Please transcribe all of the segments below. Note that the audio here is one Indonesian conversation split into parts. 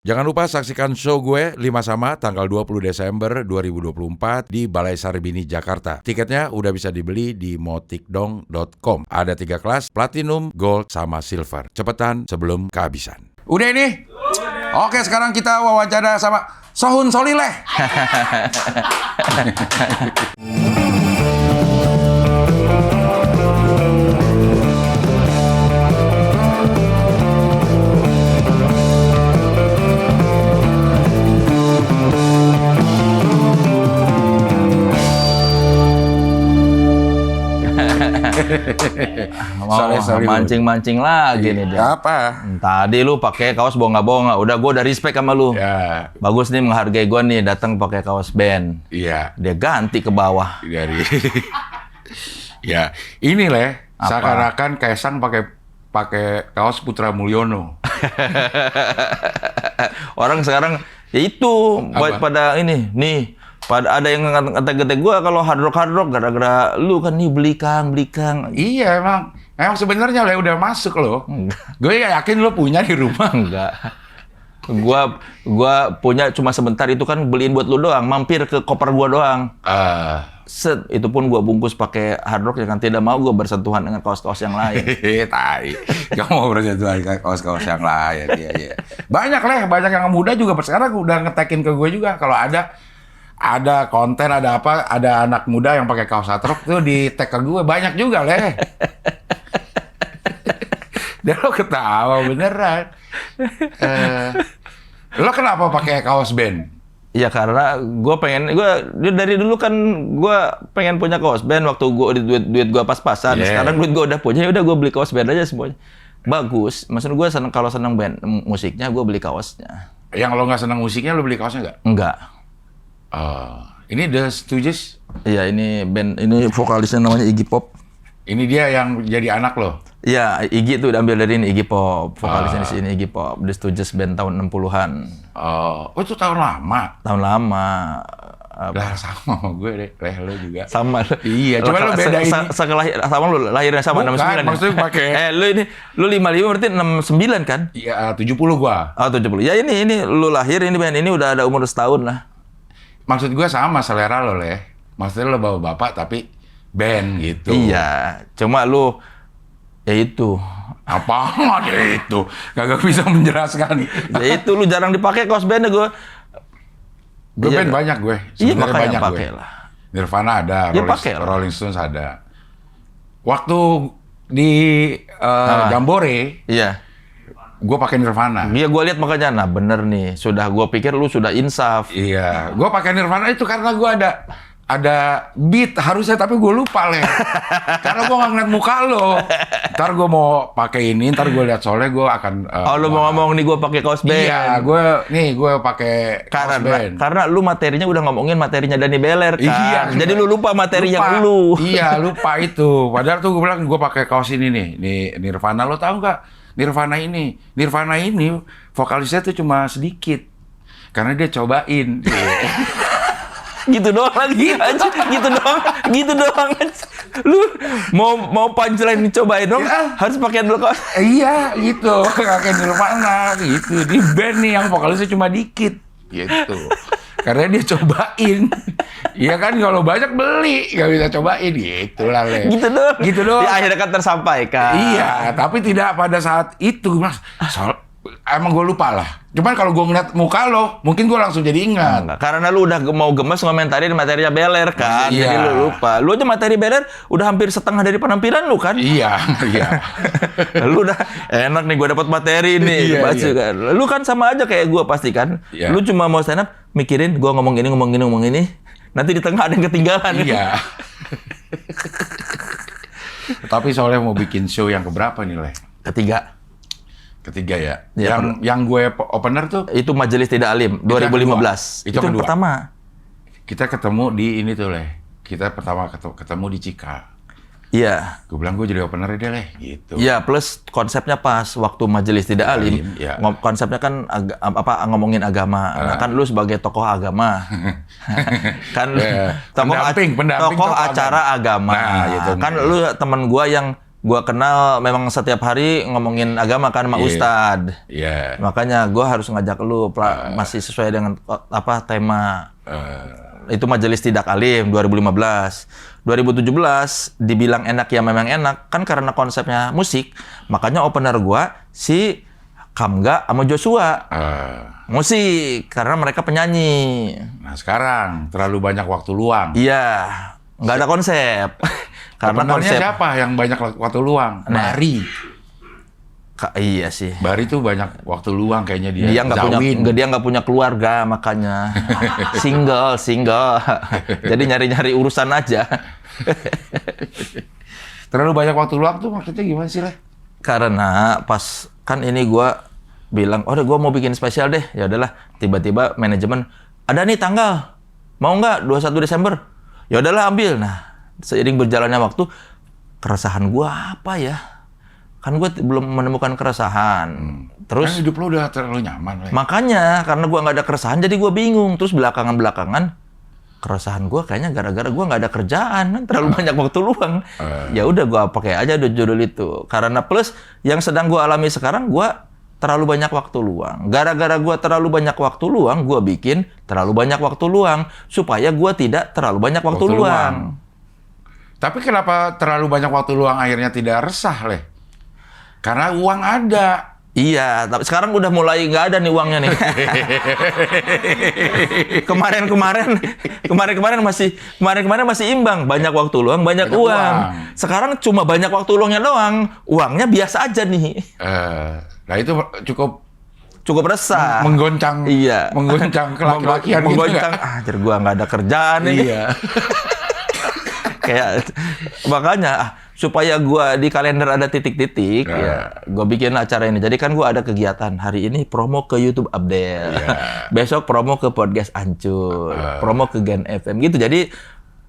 Jangan lupa saksikan show gue 5 Sama tanggal 20 Desember 2024 di Balai Sarbini, Jakarta. Tiketnya udah bisa dibeli di motikdong.com. Ada 3 kelas, Platinum, Gold, sama Silver. Cepetan sebelum kehabisan. Udah ini? Oke, sekarang kita wawancara sama Sohun Solileh. Mancing-mancing lagi nih dia. Apa? Tadi lu pakai kaos bonga-bonga, udah gue udah respect sama lu. Ya. Bagus nih menghargai gue nih, datang pakai kaos band. Iya. Dia ganti ke bawah. Dari. Ya, ini leh. Seakan-akan Kaisang pakai kaos Putra Mulyono. Orang sekarang ya itu buat pada ini nih. Pada ada yang ngata-ngata gue kalau hard rock gara-gara lu kan nih beli kang. Iya emang sebenarnya lah udah masuk loh. Gue yakin lo punya di rumah. Enggak. Gua punya cuma sebentar, itu kan beliin buat lu doang, mampir ke koper gua doang. Set, itu pun gua bungkus pakai hard rock, yang tidak mau gua bersentuhan dengan kaos-kaos yang lain. Tai. Gak mau bersentuhan dengan kaos-kaos yang lain. Iya. Banyak yang muda juga sekarang udah ngetekin ke gue juga kalau ada konten, ada apa, ada anak muda yang pakai kaos hard rock tuh di tag ke gue, banyak juga leh. Dan lo ketawa beneran. Lo kenapa pakai kaos band? Ya karena dari dulu kan gue pengen punya kaos band waktu duit gue pas-pasan. Yeah. Sekarang duit gue udah punya, udah gue beli kaos band aja semuanya. Bagus. Maksud gue kalau seneng band musiknya gue beli kaosnya. Yang lo nggak seneng musiknya lo beli kaosnya nggak? Enggak. Ini The Stooges? Iya, ini band, ini vokalisnya namanya Iggy Pop. Ini dia yang jadi anak lo? Iya, Iggy tuh diambil dari ini, Iggy Pop. Vokalisnya di sini Iggy Pop. The Stooges band tahun 60-an. Oh, itu tahun lama? Tahun lama. Lah sama sama gue deh, lo juga. Sama. Iya, cuma lo beda ini. Sama lu, lahirnya sama. Bukan, 69 maksudnya pakai. Lu 55 berarti 69 kan? Iya, 70 gua. Oh, 70. Ya ini lu lahir, ini band ini udah ada umur setahun lah. Maksud gue sama selera lo leh. Maksudnya lo bawa bapak tapi band gitu. Iya, cuma lu ya itu. Apa ada itu? Kagak bisa menjelaskan. Ya itu lu jarang dipakai kaos bandnya gue. Gue band banyak gue. Iya, Sebenarnya makanya banyak pakai gue. lah. Nirvana ada, Ya, pakai lah. Rolling Stones ada. Waktu di Jambore, Iya. gue pakai Nirvana. Iya, gue lihat makanya, nah bener nih, gue pikir lu sudah insaf. Iya, gue pakai Nirvana itu karena gue ada beat harusnya, tapi gue lupa leh. Karena gue nggak ngeliat muka lo. Ntar gue mau pakai ini, ntar gue lihat soalnya gue akan. Lu mau ngomong nih gue pakai kaos band? Iya, gue pakai kaos band. Karena lu materinya udah ngomongin materinya Dani Beler kan. Iya. Jadi lu lupa materi yang lu. Iya, lupa itu. Padahal tuh gue bilang gue pakai kaos ini nih, Nirvana. Lo tahu nggak? Nirvana ini vokalisnya tuh cuma sedikit karena dia cobain. Gitu doang lagi aja, gitu doang aja. Lu mau punchline dicobain dong, ya. Harus pakai dulu kaos. Iya, gitu. Pakai Nirvana gitu. Di band nih yang vokalisnya cuma dikit gitu. Karena dia cobain. Iya kan, kalau banyak beli, nggak bisa cobain gitu lah. Gitu doang. Ya, akhirnya kan tersampaikan. Iya, tapi tidak pada saat itu, Mas. Emang gue lupa lah. Cuman kalau gue ngeliat muka lo, mungkin gue langsung jadi ingat. Enggak, karena lu udah mau gemes ngomentarin materinya Beler kan. Iya. Jadi lu lupa. Lu aja materi Beler udah hampir setengah dari penampilan lu kan. Iya. Lu udah enak nih, gue dapat materi nih. Iya. Kan. Lu kan sama aja kayak gue pasti kan. Iya. Lu cuma mau stand up mikirin gue ngomong ini. Nanti di tengah ada yang ketinggalan. Iya. Tapi soalnya mau bikin show yang keberapa nih, Leh? Ketiga ya. Yang gue opener tuh itu Majelis Tidak Alim 2015. Itu yang pertama. Kita ketemu di ini tuh, Leh. Kita pertama ketemu di Cika. Iya. Gue bilang gue jadi opener deh, Leh, gitu. Iya, plus konsepnya pas waktu Majelis Tidak Alim. Ya. Konsepnya kan ngomongin agama. Nah, kan lu sebagai tokoh agama. Kan tokoh acara agama. Nah, gitu. Kan lu temen gua yang gua kenal memang setiap hari ngomongin agama kan sama Ustadz. Iya. Makanya gua harus ngajak lu masih sesuai dengan apa tema. Itu Majelis Tidak Alim 2015. 2017 dibilang enak ya memang enak kan karena konsepnya musik. Makanya opener gua si Kamga sama Joshua. Musik karena mereka penyanyi. Nah sekarang terlalu banyak waktu luang. Iya, nggak ada konsep. Karena Openernya konsep siapa yang banyak waktu luang? Nah. Bari. Iya sih. Bari tuh banyak waktu luang kayaknya dia. Dia nggak punya keluarga makanya single. Jadi nyari urusan aja. Terlalu banyak waktu luang tuh maksudnya gimana sih, Le? Karena pas kan ini gua bilang, oh deh gua mau bikin spesial deh. Ya udahlah, tiba-tiba manajemen ada nih tanggal. Mau nggak 21 Desember? Ya udahlah ambil. Nah, seiring berjalannya waktu keresahan gua apa ya? Kan gue belum menemukan keresahan. Terus kan hidup lo udah terlalu nyaman, Le. Makanya karena gua nggak ada keresahan jadi gua bingung. Terus belakangan keresahan gua kayaknya gara-gara gua nggak ada kerjaan kan terlalu banyak waktu luang. Ya udah gua pakai aja judul itu. Karena plus yang sedang gua alami sekarang gua terlalu banyak waktu luang. Gara-gara gua terlalu banyak waktu luang, gua bikin terlalu banyak waktu luang supaya gua tidak terlalu banyak waktu luang. Tapi kenapa terlalu banyak waktu luang akhirnya tidak resah, Le? Karena uang ada. Iya, tapi sekarang udah mulai nggak ada nih uangnya nih. Kemarin masih imbang, banyak waktu luang, banyak uang. Sekarang cuma banyak waktu luangnya doang, uangnya biasa aja nih. Nah itu cukup resah. Menggoncang kelaki-lakian gitu. Menggoncang, anjir gua nggak ada kerjaan nih. Iya. Kayak makanya supaya gua di kalender ada titik-titik ya gua bikin acara ini. Jadi kan gua ada kegiatan hari ini promo ke YouTube Abdel. Besok promo ke podcast Ancur, promo ke Gen FM gitu. Jadi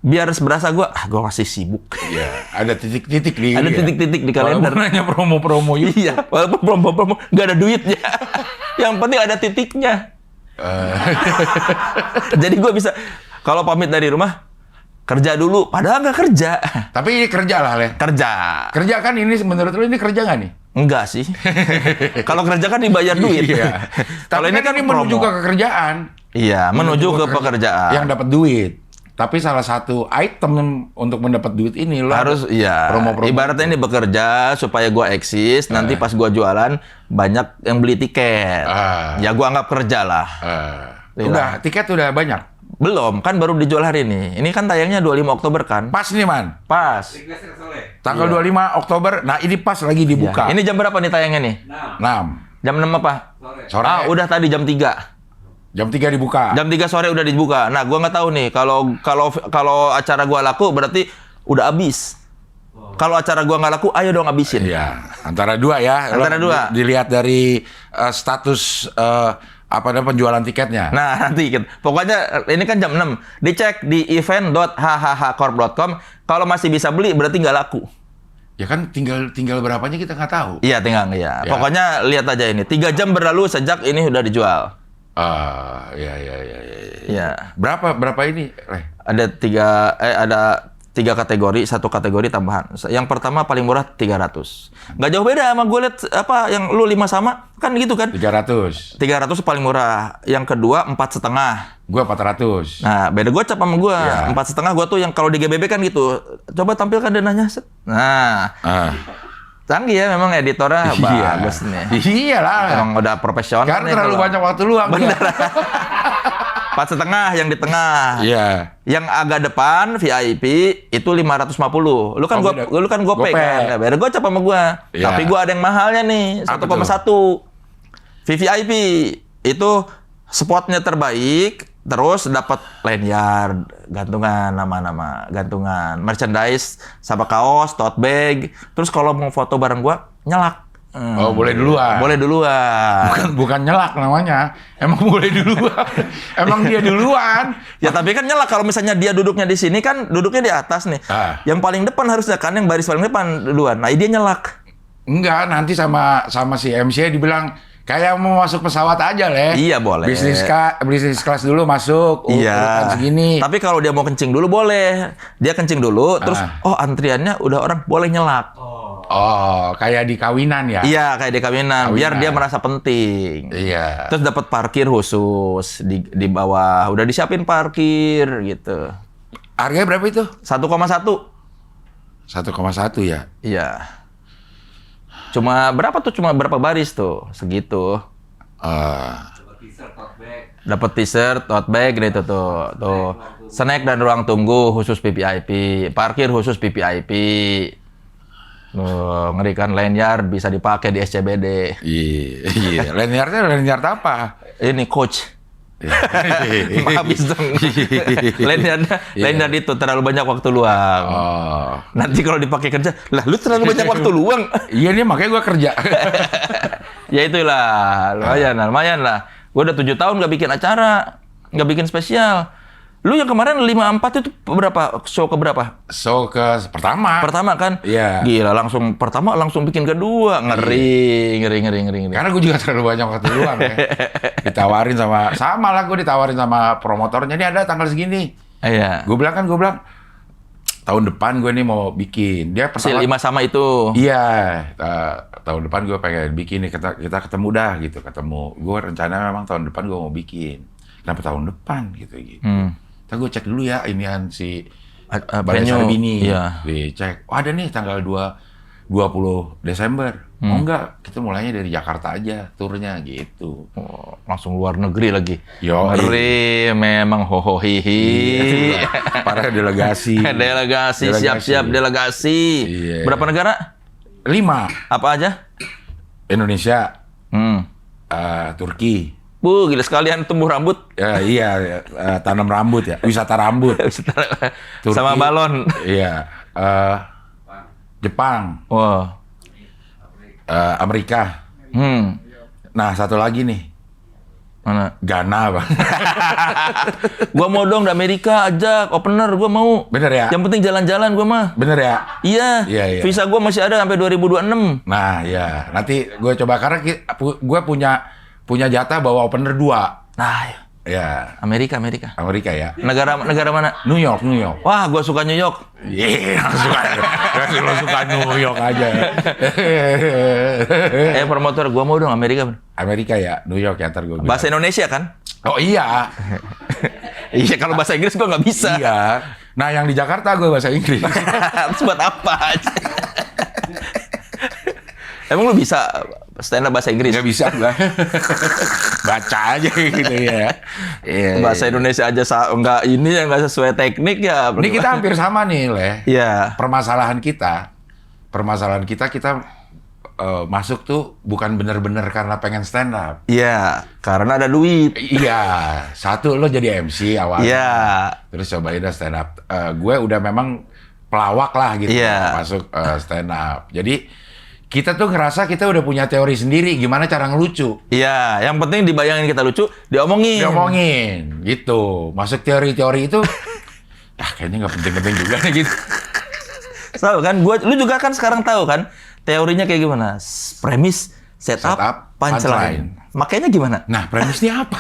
biar berasa gua masih sibuk. Iya, ada titik-titik di ada titik-titik di kalender. Walaupun hanya promo-promo Iya, walaupun promo-promo nggak ada duitnya. Yang penting ada titiknya. Jadi gua bisa kalau pamit dari rumah kerja dulu, padahal nggak kerja. Tapi ini kerja lah, Le. Kerja kan ini menurut lu ini kerja nggak nih? Enggak sih. Kalau kerja kan dibayar duit. Iya. Kalau ini kan menuju ke kerjaan. Iya, menuju ke pekerjaan. Yang dapat duit. Tapi salah satu item untuk mendapat duit ini lo harus promo-promo. Ibaratnya ini bekerja supaya gua eksis, nanti pas gua jualan banyak yang beli tiket. Ya gua anggap kerja lah. Udah, tiket udah banyak. Belum, kan baru dijual hari ini. Ini kan tayangnya 25 Oktober kan? Pas nih, Man. Pas. Tanggal 25 Oktober. Nah, ini pas lagi dibuka. Ini jam berapa nih tayangnya nih? 6. Jam 6 apa? Sore. Udah tadi jam 3. Jam 3 dibuka. Jam 3 sore udah dibuka. Nah, gua nggak tahu nih kalau acara gua laku berarti udah habis. Kalau acara gua nggak laku, ayo dong habisin. Iya, antara dua ya. Antara dua. Dilihat dari status penjualan tiketnya. Nah, nanti pokoknya ini kan jam 6. Dicek di event.hhhcorp.com. Kalau masih bisa beli berarti nggak laku. Ya kan tinggal berapanya kita nggak tahu. Iya, tinggal ya. Pokoknya lihat aja ini. 3 jam berlalu sejak ini udah dijual. Ya. Berapa ini? Ada 3 kategori, 1 kategori tambahan. Yang pertama paling murah 300. Nggak jauh beda sama gue lihat yang lu 5 sama kan gitu kan? 300 paling murah. Yang kedua 4,5. Gue 400. Nah, beda gocap sama gue. 4,5 gue tuh yang kalau di GBB kan gitu. Coba tampilkan dananya. Nah. Canggih ya memang editornya bagus nih. Iyalah. Emang udah profesional. Karena terlalu banyak waktu luang. Bener. 4,5 yang di tengah. Iya. Yang agak depan VIP itu 550. Lu kan gopay kan. Beda gocap sama gua. Yeah. Tapi gua ada yang mahalnya nih, 1,1. VVIP itu spotnya terbaik, terus dapat lanyard, gantungan nama-nama, gantungan merchandise, sama kaos, tote bag. Terus kalau mau foto bareng gua nyelak. Boleh duluan. Boleh duluan. Bukan nyelak namanya. Emang boleh duluan. Emang dia duluan. Ya tapi kan nyelak kalau misalnya dia duduknya di sini kan duduknya di atas nih. Yang paling depan harusnya kan yang baris paling depan duluan. Nah, dia nyelak. Enggak, nanti sama si MC dibilang Kayak mau masuk pesawat aja, Le. Iya, boleh. Bisnis kelas dulu masuk, urutan segini. Tapi kalau dia mau kencing dulu boleh. Dia kencing dulu, terus antriannya udah orang boleh nyelak. Oh, kayak di kawinan ya? Iya, kayak di kawinan. Biar dia merasa penting. Iya. Terus dapat parkir khusus di bawah. Udah disiapin parkir gitu. Harganya berapa itu? 1,1. 1,1 ya? Iya. Cuma berapa tuh? Cuma berapa baris tuh? Segitu. Dapat t-shirt, tote bag gitu tuh. Tuh. Snack dan ruang tunggu khusus PPIP. Parkir khusus PPIP. Ngeri kan, lanyard bisa dipakai di SCBD. Iya. Lanyard apa? Ini coach. Habis dong. Lanyard itu terlalu banyak waktu luang. Nanti kalau dipakai kerja, lah lu terlalu banyak waktu luang. Iya nih, makanya gua kerja. Ya itulah, lumayan lah. Gua udah 7 tahun nggak bikin acara, nggak bikin spesial. Lu yang kemarin 54 itu berapa? Show ke berapa? Show ke pertama. Pertama kan? Iya. Gila, pertama langsung bikin kedua. Ngeri. Karena gue juga terlalu banyak waktu luang ya. Ditawarin sama lah gue ditawarin sama promotornya, nih ada tanggal segini. Iya. Gue bilang tahun depan gue nih mau bikin. Dia Si 5 sama itu. Iya, tahun depan gue pengen bikin nih, kita ketemu dah gitu, Gue rencana memang tahun depan gue mau bikin. Kenapa tahun depan gitu. Gue cek dulu ya inian si Balai Sarbini. Iya. Dicek. Oh, ada nih tanggal 20 Desember. Mau enggak? Kita mulainya dari Jakarta aja turnya gitu. Oh, langsung luar negeri lagi. Ngeri, memang hohohihi. Iya. Para delegasi. Siap-siap delegasi. Iya. Berapa negara? 5. Apa aja? Indonesia. Turki. Gila sekalian tumbuh rambut. Iya, tanam rambut ya, wisata rambut. Turki, sama balon. Iya, Jepang. Wah. Amerika. Nah, satu lagi nih. Mana? Ghana, Bang. Gua mau dong di Amerika, ajak opener, gua mau. Bener ya? Yang penting jalan-jalan gua mah. Bener ya? Iya. Visa gua masih ada sampai 2026. Nah, ya. Nanti gue coba, karena gue punya jatah bawa opener 2. Nah, ya. Amerika ya. Negara mana? New York. Wah, gua suka New York. Lo suka New York aja. Promotor gua mau dong Amerika ya, New York ya, ntar gue bilang. Bahasa Indonesia kan? Oh iya. Iya, kalau bahasa Inggris gua nggak bisa. Iya. Nah, yang di Jakarta gue bahasa Inggris. Terus buat apa? Emang lu bisa stand up bahasa Inggris? Nggak bisa gue. Baca aja gitu ya. Bahasa Indonesia aja nggak sesuai teknik ya. Ini kita hampir sama nih, Le. Iya. Permasalahan kita masuk tuh bukan bener-bener karena pengen stand up. Iya, karena ada duit. Iya. Satu, lo jadi MC awalnya. Iya. Terus cobain stand up. Gue udah memang pelawak lah gitu. Iya. Masuk stand up. Jadi kita tuh ngerasa kita udah punya teori sendiri gimana cara ngelucu. Iya, yang penting dibayangin kita lucu, diomongin gitu. Masuk teori-teori itu kayaknya nggak penting-penting juga gitu. Tahu kan, lu juga kan sekarang tahu kan teorinya kayak gimana? Premis, setup, punchline. Makanya gimana? Nah, premisnya apa?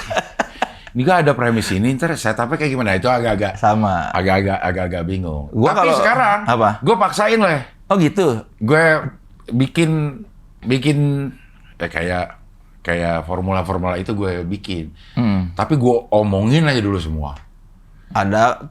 Ini gak ada premis ini, ntar setupnya kayak gimana? Itu agak-agak sama. Agak-agak bingung. Tapi sekarang apa? Gue paksain, Le. Oh gitu. Gue bikin kayak formula itu gue bikin. Tapi gue omongin aja dulu semua. Ada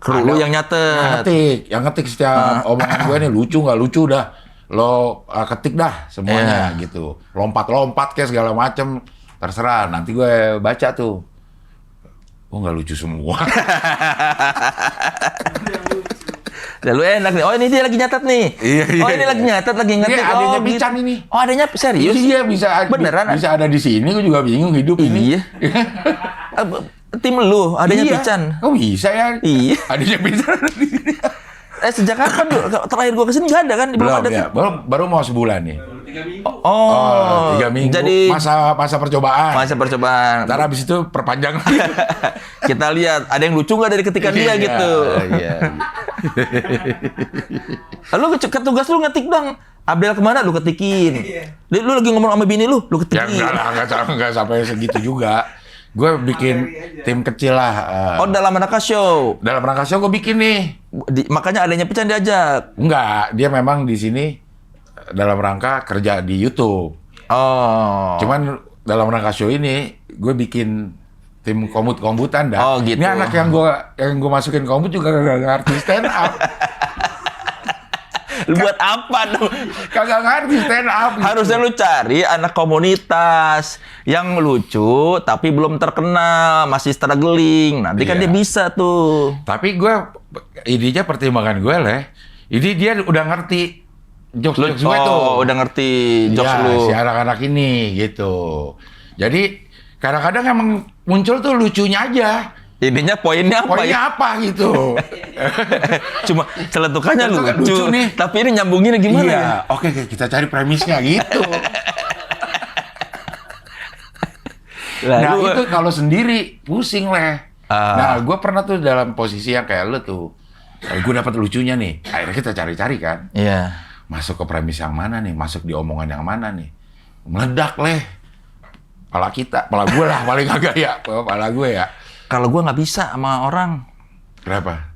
kru lu yang nyatet. Yang ngetik setiap omongan gue nih lucu nggak lucu dah. Lo ketik dah semuanya gitu. Lompat-lompat kayak segala macem. Terserah. Nanti gue baca tuh. Oh, nggak lucu semua. Lalu enak nih. Oh, ini dia lagi nyatet nih. Iya. Oh, ini lagi nyatet, lagi ngetik. Iya, adanya Pican ini. Oh, adanya serius? Iya, beneran. Bisa ada di sini. Gue juga bingung hidup ini. Iya. Tim lu, adanya Pican. Oh, bisa ya? Iya. Adanya Pican ada di sini. Sejak kapan terakhir gua kesini nggak ada kan? Belum ada ya. Baru mau sebulan nih. 3 minggu. Jadi masa percobaan. Ntar habis itu perpanjang. Kita lihat ada yang lucu nggak dari ketikan dia gitu. Iya. Lalu tugas lu ngetik dong Abdel kemana? Lu ketikin. Lu lagi ngomong sama bini lu Ya ketikin. enggak lah, enggak sampai segitu juga. Gue bikin tim kecil lah. Oh, dalam rangka show. Dalam rangka show gue bikin nih. Makanya adanya Pican diajak. Enggak, dia memang di sini dalam rangka kerja di YouTube. Oh. Cuman dalam rangka show ini gue bikin tim komut-kombutan dah. Oh, gitu. Ini anak yang gue masukin komut juga gak ngerti stand up. Lu buat apa dong? Kagak ngerti stand up. Gitu. Harusnya lu cari anak komunitas yang lucu tapi belum terkenal, masih struggling. Nanti kan Iya. dia bisa tuh. Tapi gue, ininya pertimbangan gue lah. Ini dia udah ngerti jokes-jokes gue tuh. Oh, udah ngerti jokes Iya, lu. si anak-anak ini gitu. Jadi kadang-kadang emang muncul tuh lucunya aja. Ininya poinnya apa ya? Poinnya apa gitu. Cuma celetukannya Celetukan lucu, lucu nih. tapi ini nyambunginnya gimana Iya, ya? oke kita cari premisnya gitu. Lah, Nah lu- itu kalau sendiri pusing leh. Ah. Nah gue pernah tuh dalam posisi yang kayak lu tuh. Gue dapat lucunya nih. Akhirnya kita cari-cari kan. Iya. Masuk ke premis yang mana nih? Masuk di omongan yang mana nih? Meledak leh. Pala kita, pala gue lah paling agak ya. Pala gue ya. Kalau gua nggak bisa sama orang, Kenapa?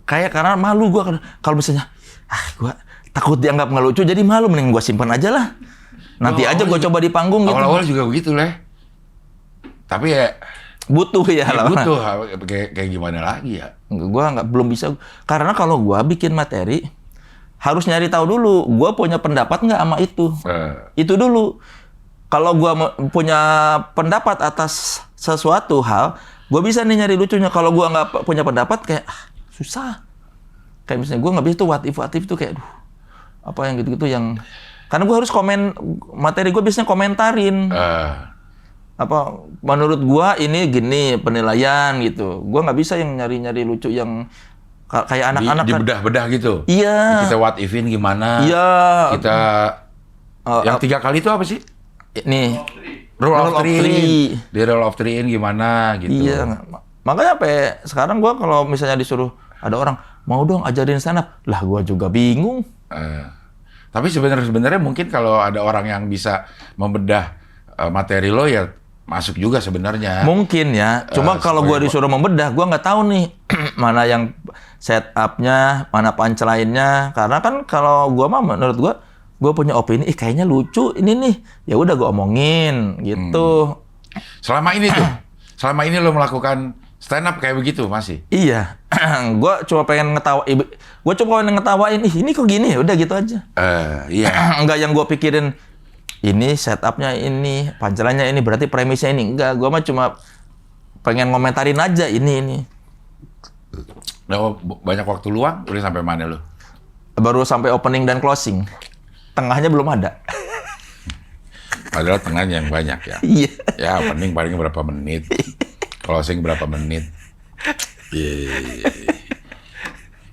kayak karena malu gua kalau misalnya, gua takut dianggap nggak lucu, jadi malu, mending gua simpan aja lah. Nanti aja gua coba di panggung gitu. Awal-awal juga begitu leh. Tapi ya Butuh ya lah. butuh kayak gimana lagi ya? Gua belum bisa, karena kalau gua bikin materi harus nyari tahu dulu, gua punya pendapat nggak sama itu. Itu dulu. Kalau gua punya pendapat atas sesuatu hal, gua bisa nih nyari lucunya. Kalau gua nggak punya pendapat, kayak susah. Kayak misalnya gua nggak bisa tuh what if tuh kayak, apa yang gitu-gitu yang, karena gua harus komen materi, gua biasanya komentarin. Apa menurut gua ini gini penilaian gitu. Gua nggak bisa yang nyari-nyari lucu yang kayak anak-anak Di kan. bedah-bedah gitu. Iya. Kita what if-in gimana? Iya. Kita yang 3 kali itu apa sih? Nih. Rule of Rule of three. three. Di rule of three-in gimana gitu. Iya, makanya sampai sekarang gua kalau misalnya disuruh ada orang mau dong ajarin stand up, lah gua juga bingung. Tapi sebenarnya mungkin kalau ada orang yang bisa membedah materi lo ya masuk juga sebenarnya. Mungkin ya, cuma kalau gua disuruh membedah, gua nggak tahu nih mana yang setup-nya, mana punchline-nya. Karena kan kalau gua mah menurut gua punya opini, kayaknya lucu ini nih, ya udah gua omongin gitu. Selama ini lo melakukan stand up kayak begitu masih? Iya, gua cuma pengen ngetawain, ini kok gini ya, udah gitu aja. Iya. Enggak yang gue pikirin ini setupnya ini, punchline-nya ini, berarti premisnya ini. Enggak, gue mah cuma pengen ngomentarin aja ini. Nah, banyak waktu luang, udah sampai mana lo? Baru sampai opening dan closing. Tengahnya belum ada. Padahal tengahnya yang banyak ya. Iya. Ya, opening paling berapa menit, closing berapa menit. Iya.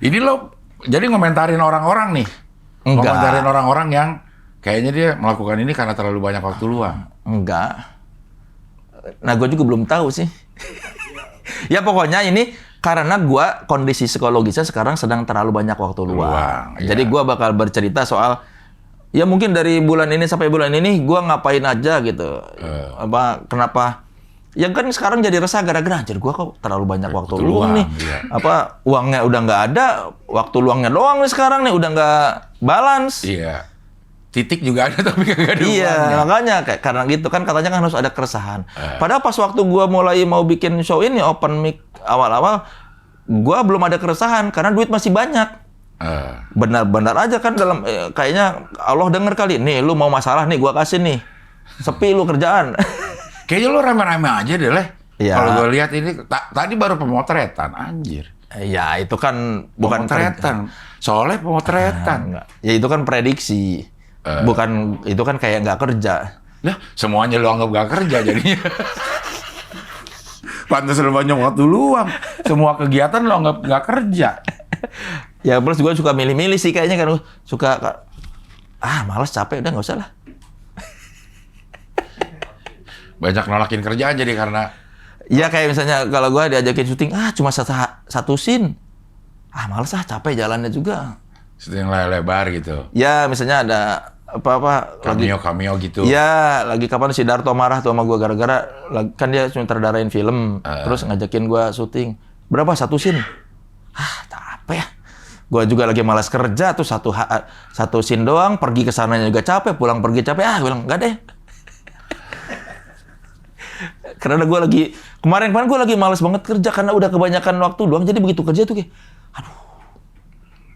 Ini lo jadi ngomentarin orang-orang nih. Enggak. Ngomentarin orang-orang yang kayaknya dia melakukan ini karena terlalu banyak waktu luang. Enggak. Nah, gue juga belum tahu sih. Ya pokoknya ini karena gue kondisi psikologisnya sekarang sedang terlalu banyak waktu luang. Iya. Jadi gue bakal bercerita soal, ya mungkin dari bulan ini sampai bulan ini gue ngapain aja gitu. Kenapa? Yang kan sekarang jadi resah gara-gara anjir gue kok terlalu banyak waktu luang nih. Iya. Apa uangnya udah nggak ada, waktu luangnya doang nih sekarang nih udah nggak balance. Iya. Titik juga ada tapi kagak ada Iya, uangnya. makanya kayak karena gitu kan katanya kan harus ada keresahan. Padahal pas waktu gua mulai mau bikin show ini open mic awal-awal, gua belum ada keresahan karena duit masih banyak. Benar-benar aja kan dalam kayaknya Allah denger kali. Nih lu mau masalah nih gua kasih nih. Sepi lu kerjaan. Kayaknya lo rame-rame aja deh, Leh. Iya. Kalau gue lihat ini, tadi baru pemotretan, anjir. Ya itu kan bukan Pemotretan. Soalnya pemotretan. Enggak. Ya itu kan prediksi. Bukan, itu kan kayak nggak kerja. Lah, semuanya lo anggap gak kerja jadinya. Pantes lo banyak waktu luang. Semua kegiatan lo anggap gak kerja. Ya plus gue suka milih-milih sih kayaknya kan. Suka, malas capek, udah nggak usah lah. Banyak nolakin kerjaan jadi karena... Ya kayak misalnya kalau gue diajakin syuting, cuma satu scene. Males capek jalannya juga. Syuting layar lebar gitu. Ya, misalnya ada apa-apa Cameo gitu. Ya, lagi kapan si Darto marah tuh sama gua gara-gara kan dia sutradarain film, terus ngajakin gua syuting. Berapa satu scene? Tak apa ya. Gua juga lagi malas kerja tuh satu scene doang, pergi ke sananya juga capek, pulang pergi capek. Bilang enggak deh. Karena gua lagi kemarin gua lagi malas banget kerja karena udah kebanyakan waktu doang. Jadi begitu kerja tuh kayak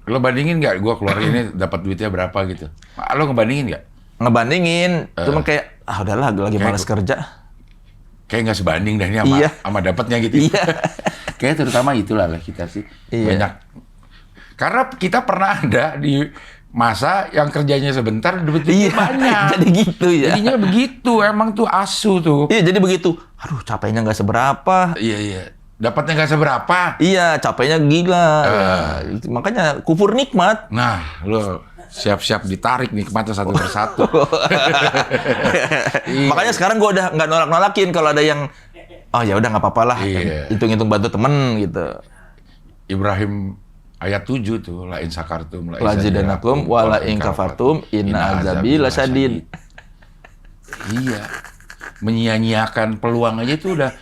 Lo bandingin nggak gue keluar ini dapat duitnya berapa gitu? Lo ngebandingin nggak? ngebandingin, cuma kayak udahlah lagi malas kerja. Kayak nggak sebanding dah ini sama dapatnya gitu. Iya. Kayak terutama itulah kita sih banyak. Karena kita pernah ada di masa yang kerjanya sebentar duitnya banyak. Jadi gitu ya. Jadinya begitu, emang tuh asu tuh. Iya, jadi begitu. Aduh, capeknya nggak seberapa. Iya. Dapatnya nggak seberapa. Iya, capeknya gila. Makanya kufur nikmat. Nah, lo siap-siap ditarik nikmatnya satu persatu. Makanya sekarang gue udah nggak nolak-nolakin kalau ada yang ya udah nggak apa-apa lah. Hitung-hitung bantu temen gitu. Ibrahim ayat 7 tuh, la in sakartum la zidanakum wa la in kafartum inna azabi lasyadid. Iya. Menyia-nyiakan peluang aja itu udah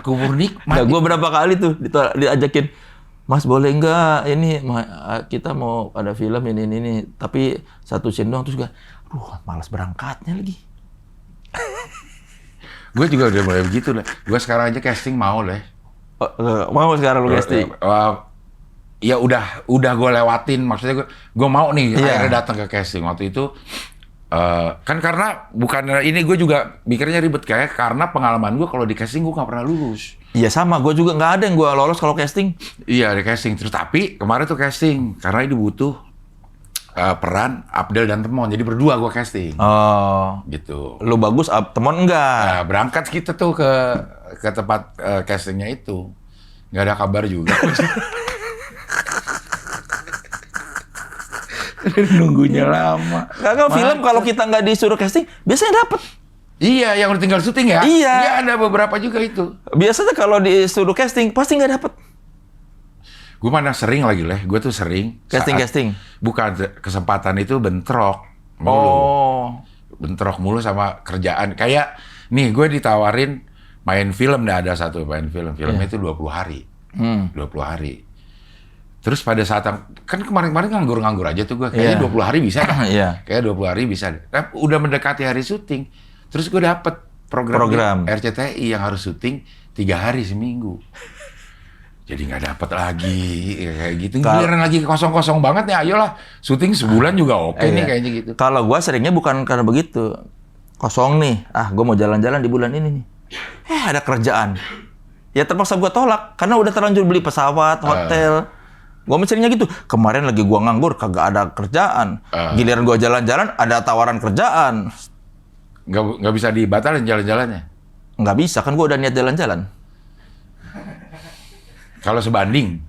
kubur nikmat. Nah, gue berapa kali tuh diajakin, Mas boleh nggak ini kita mau ada film ini tapi satu scene doang, terus gue malas berangkatnya lagi. Gue juga udah mulai begitu lah. Gue sekarang aja casting mau lah. Mau sekarang lu casting? Ya udah gue lewatin, maksudnya gue mau nih akhirnya datang ke casting waktu itu. Kan karena bukan ini, gue juga mikirnya ribet kayak karena pengalaman gue kalau di casting gue nggak pernah lulus. Iya sama, gue juga nggak ada yang gue lolos kalau casting. Iya di casting, terus tapi kemarin tuh casting karena ini butuh peran Abdel dan Temon, jadi berdua gue casting. Gitu. Lu bagus, Temon enggak? Nah, berangkat kita tuh ke tempat castingnya itu, nggak ada kabar juga. Nunggunya lama. Kagak, film kalau kita nggak disuruh casting, biasanya dapet. Iya, yang udah tinggal syuting ya? Iya, ada beberapa juga itu. Biasanya kalau disuruh casting, pasti nggak dapet. Gue mana sering lagi, gue tuh sering. Casting? Bukan, kesempatan itu bentrok mulu. Bentrok mulu sama kerjaan. Kayak, nih gue ditawarin main film, ada satu main film. Filmnya itu 20 hari. 20 hari. Terus pada saat kan kemarin-kemarin nganggur-nganggur aja tuh gue, kayaknya 20 hari bisa kan? Kayak 20 hari bisa. Nah, udah mendekati hari syuting, terus gue dapet program RCTI yang harus syuting 3 hari seminggu. Jadi nggak dapet lagi kayak gitu. Giliran lagi kosong-kosong banget nih, ayolah syuting sebulan juga oke nih kayaknya gitu. Kalau gue seringnya bukan karena begitu, kosong nih, gue mau jalan-jalan di bulan ini nih, ada kerjaan, ya terpaksa gue tolak karena udah terlanjur beli pesawat, hotel. Gue mencarinya gitu. Kemarin lagi gue nganggur, kagak ada kerjaan. Giliran gue jalan-jalan, ada tawaran kerjaan. Nggak bisa dibatalin jalan-jalannya? Nggak bisa, kan gue udah niat jalan-jalan. Kalau sebanding?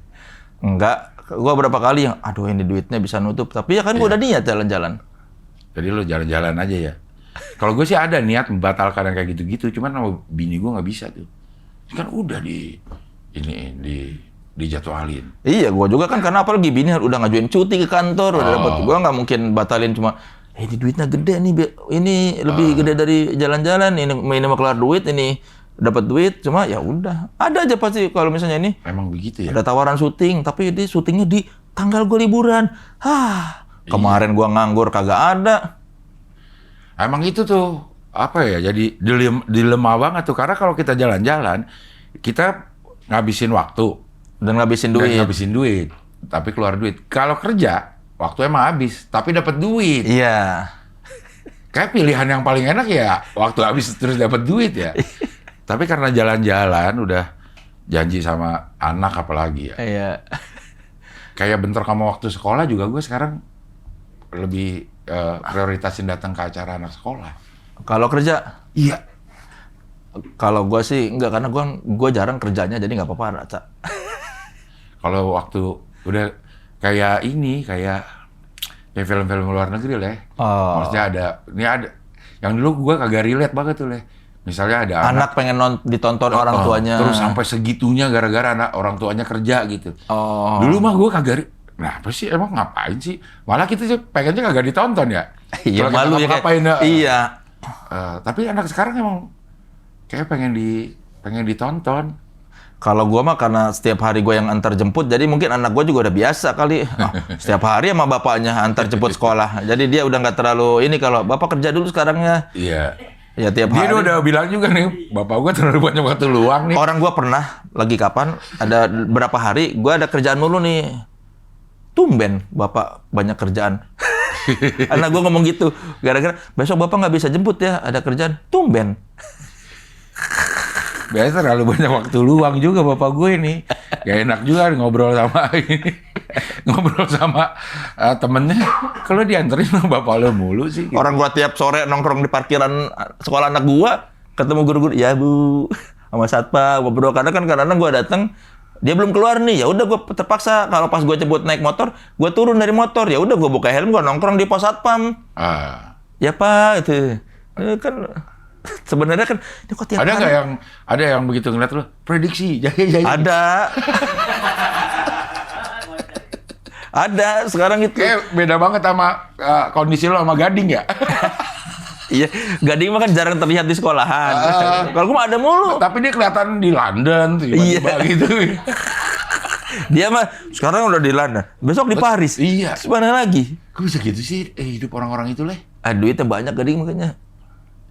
Enggak. Gue berapa kali yang, aduh ini duitnya bisa nutup. Tapi ya kan gue udah niat jalan-jalan. Jadi lo jalan-jalan aja ya? Kalau gue sih ada niat membatalkan yang kayak gitu-gitu. Cuman sama bini gue nggak bisa tuh. Kan udah dijadwalin. Iya, gue juga kan karena apalagi bini udah ngajuin cuti ke kantor, udah dapat. Gue nggak mungkin batalin cuma, ini duitnya gede nih, ini lebih gede dari jalan-jalan, ini mau keluar duit, ini dapat duit, cuma ya udah. Ada aja pasti kalau misalnya ini. Emang begitu ya? Ada tawaran syuting, tapi ini syutingnya di tanggal gue liburan. Kemarin gue nganggur kagak ada. Emang itu tuh apa ya? Jadi dilema banget tuh, karena kalau kita jalan-jalan, kita ngabisin waktu. Dan ngabisin duit, tapi keluar duit. Kalau kerja, waktu emang habis, tapi dapat duit. Iya. Kayak pilihan yang paling enak ya, waktu habis terus dapat duit ya. Tapi karena jalan-jalan, udah janji sama anak apalagi ya. Iya. Kayak bentrok sama waktu sekolah juga, gue sekarang lebih prioritasin datang ke acara anak sekolah. Kalau kerja? Iya. Kalau gue sih enggak, karena gue jarang kerjanya, jadi nggak apa-apa, Cak. Kalau waktu udah kayak film-film luar negeri lah. Maksudnya ada yang dulu gue kagak relate banget tuh lah. Misalnya ada anak pengen ditonton orang tuanya. Terus sampai segitunya gara-gara orang tuanya kerja gitu. Dulu mah gue kagak, Kenapa sih? Emang ngapain sih? Malah kita sih pengennya kagak ditonton ya. Iya, Kalau kita malu ya ngapa-ngapain, Iya. Tapi anak sekarang emang kayak pengen ditonton. Kalau gua mah karena setiap hari gua yang antar jemput, jadi mungkin anak gua juga udah biasa kali. Setiap hari sama bapaknya antar jemput sekolah. Jadi dia udah nggak terlalu ini kalau bapak kerja dulu sekarang ya. Iya. Ya tiap Dia hari. udah bilang juga nih, bapak gua terlalu banyak waktu luang nih. Orang gua pernah lagi kapan ada berapa hari gua ada kerjaan mulu nih. Tumben bapak banyak kerjaan. Anak gua ngomong gitu. Gara-gara besok bapak nggak bisa jemput ya, ada kerjaan. Tumben. Biasa terlalu banyak waktu luang juga bapak gue nih. Gak enak juga ngobrol sama ini. Ngobrol sama temennya. Kalau dianterin sama bapak lo mulu sih. Gitu. Orang gua tiap sore nongkrong di parkiran sekolah anak gua, ketemu guru-guru, "Ya, Bu." Sama satpam ngobrol. Kadang-kadang gua datang, dia belum keluar nih. Ya udah gua terpaksa kalau pas gua jemput naik motor, gua turun dari motor. Ya udah gua buka helm, gua nongkrong di pos satpam. Ya, Pak, itu. Kan sebenarnya kan ini kok tiap ada hari. nggak ada yang begitu ngeliat lo prediksi jaya. Ada. Ada sekarang itu. Kayak beda banget sama kondisi lo sama Gading ya. Iya, Gading mah kan jarang terlihat di sekolahan. Kalau gua mah ada mulu. Tapi dia kelihatan di London tiba-tiba gitu. Dia mah sekarang udah di London, besok di Paris. Iya. Mana lagi? Kok bisa gitu sih hidup orang-orang itu leh? Duitnya banyak Gading makanya.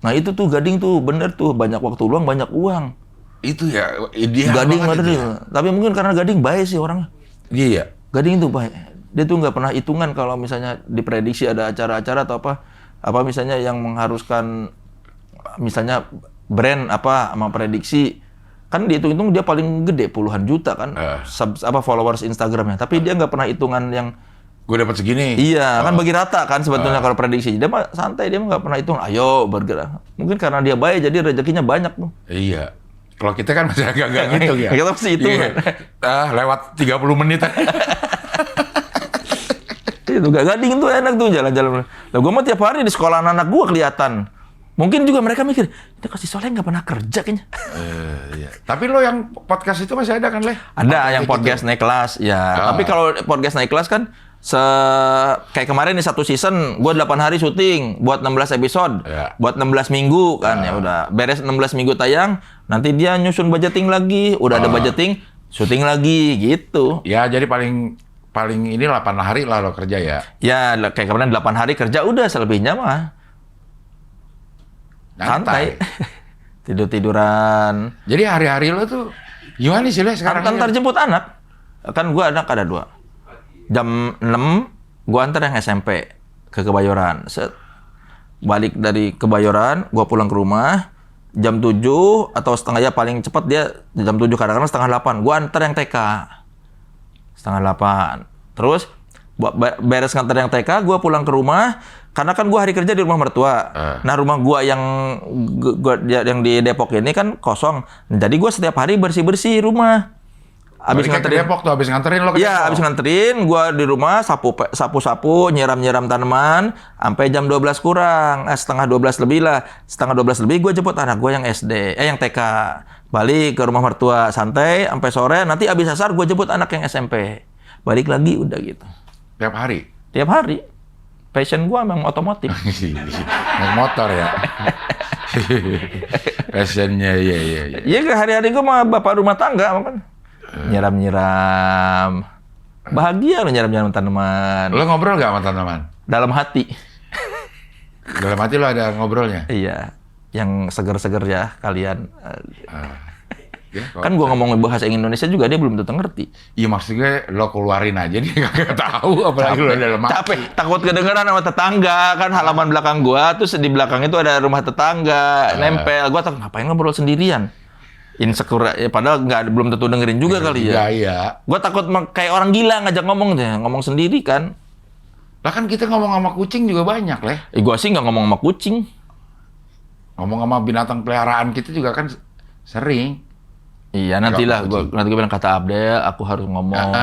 Nah itu tuh Gading tuh bener tuh banyak waktu luang banyak uang. Itu ya ideal Gading banget ada itu deh. ya. Tapi mungkin karena Gading baik sih orangnya. Iya. Gading tuh baik. Dia tuh nggak pernah hitungan kalau misalnya diprediksi ada acara-acara atau apa misalnya yang mengharuskan misalnya brand apa sama prediksi kan dihitung-hitung dia paling gede puluhan juta kan followers Instagramnya. Tapi dia nggak pernah hitungan yang Gue dapat segini. iya, kan bagi rata kan sebetulnya kalau prediksi. Dia mah santai, dia mah nggak pernah hitung, ayo bergerak. Mungkin karena dia baik, jadi rezekinya banyak tuh. Iya. Kalau kita kan masih agak-agak gitu ya. Kita mesti hitung. Iya. Lewat 30 menit. Itu Gading tuh enak tuh jalan-jalan. Lah gue mah tiap hari di sekolah anak gue kelihatan. Mungkin juga mereka mikir, itu kasih Soleh nggak pernah kerja kayaknya. Iya. Tapi lo yang podcast itu masih ada kan, Leh? Ada yang podcast naik kelas, ya. Tapi kalau podcast naik kelas kan, kayak kemarin nih 1 season, gue 8 hari syuting, buat 16 episode, buat 16 minggu kan, ya udah. Beres 16 minggu tayang, nanti dia nyusun budgeting lagi, udah ada budgeting, syuting lagi, gitu. Ya, jadi paling ini 8 hari lah lo kerja ya? Ya, kayak kemarin 8 hari kerja, udah selebihnya mah. Santai. Tidur-tiduran. Jadi hari-hari lo tuh gimana sih, Leh, sekarang? Antar jemput anak. Kan gue anak ada 2. Jam 6, gue antar yang SMP ke Kebayoran. Balik dari Kebayoran, gue pulang ke rumah. Jam 7 atau setengah ya paling cepat dia jam 7, kadang-kadang setengah 8. Gue antar yang TK. Setengah 8. Terus beres ngantar yang TK, gue pulang ke rumah. Karena kan gue hari kerja di rumah mertua. Nah rumah gue yang di Depok ini kan kosong. Jadi gue setiap hari bersih-bersih rumah. Abis nganterin Depok tuh, abis nganterin lo ke Depok? Iya, abis nganterin, gue di rumah sapu-sapu, nyiram-nyiram tanaman, sampai jam 12 kurang, setengah 12 lebih lah. Setengah 12 lebih gue jemput anak gue yang SD, yang TK. Balik ke rumah mertua, santai, sampai sore, nanti abis asar gue jemput anak yang SMP. Balik lagi, udah gitu. Tiap hari? Tiap hari. Passion gue memang otomotif. Naik motor ya? Passionnya, iya. Iya, hari-hari gue mah bapak rumah tangga, kan. Nyiram-nyiram. Bahagia lo nyiram-nyiram tanaman. Lo ngobrol gak sama tanaman? Dalam hati. Dalam hati lo ada ngobrolnya? Iya. Yang seger-seger ya kalian. Ya, kan gua ngomong bahasa Indonesia juga dia belum tentu ngerti. Iya maksudnya lo keluarin aja dia kagak tahu apalagi lo dalam hati. Capek, takut kedengeran sama tetangga. Kan halaman belakang gua terus di belakang itu ada rumah tetangga nempel. Gua takut ngapain ngobrol sendirian. Insecure, ya, padahal belum tentu dengerin juga kali ya. Iya. Gue takut kayak orang gila ngajak ngomong deh, ngomong sendiri kan. Lah kan kita ngomong sama kucing juga banyak, Leh. Gue sih nggak ngomong sama kucing. Ngomong sama binatang peliharaan kita juga kan sering. Iya, nantilah nanti gue bilang kata Abdel, aku harus ngomong.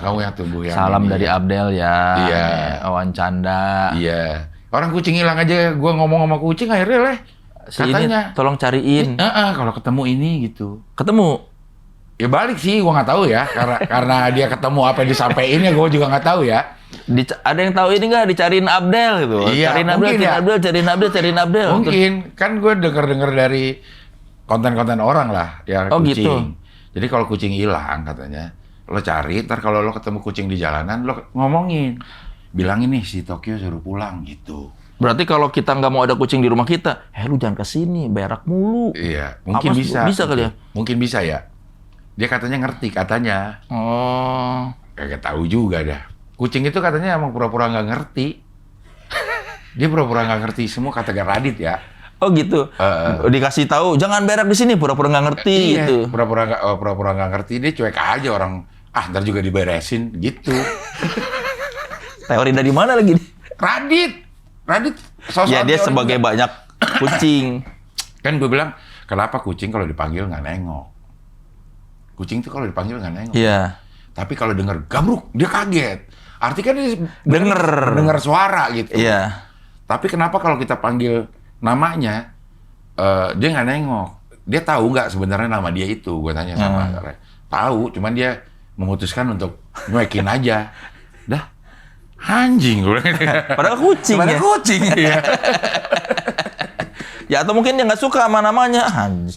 Kamu yang tumbuh yang salam ini, dari Abdel ya. Iya. Awan canda. Iya. Orang kucing hilang aja, gue ngomong sama kucing akhirnya, Leh. Si katanya ini tolong cariin. kalau ketemu ini gitu. Ketemu. Ya balik sih, gua nggak tahu ya. Karena dia ketemu apa yang disampaikan ya, gua juga nggak tahu ya. Ada yang tahu ini nggak? Dicariin Abdel gitu. Iya, Cariin Abdel, mungkin cariin ya. Abdel, cariin Abdel, cariin Abdel. Mungkin kan gue denger dari konten-konten orang lah ya Oh, kucing. gitu. Jadi kalau kucing hilang katanya, lo cari, ntar kalau lo ketemu kucing di jalanan, lo ngomongin, bilangin nih si Tokyo suruh pulang gitu. Berarti kalau kita nggak mau ada kucing di rumah kita, lu jangan kesini, berak mulu. Iya, mungkin Apa, bisa. bisa kali ya? Mungkin bisa ya. Dia katanya ngerti katanya. Oh, Kagak tahu juga dah. Kucing itu katanya emang pura-pura nggak ngerti. Dia pura-pura nggak ngerti semua kata Radit ya. oh gitu. Dikasih tahu, jangan berak di sini, pura-pura nggak ngerti Iya, gitu. pura-pura nggak ngerti, dia cuek aja orang. Ntar juga diberesin gitu. Teori dari mana lagi? Radit sosok Ya dia teori sebagai juga. banyak kucing. Kan gue bilang, kenapa kucing kalau dipanggil nggak nengok? Kucing tuh kalau dipanggil nggak nengok. Iya. Tapi kalau denger gabruk, dia kaget. Artinya kan dia Denger suara gitu. Iya. Tapi kenapa kalau kita panggil namanya, dia nggak nengok? Dia tahu nggak sebenarnya nama dia itu? Gue tanya sama tahu, cuman dia memutuskan untuk nyuekin aja. Dah, anjing gue. Padahal kucing ya. kucing ya. Ya atau mungkin dia nggak suka sama namanya. Anjing.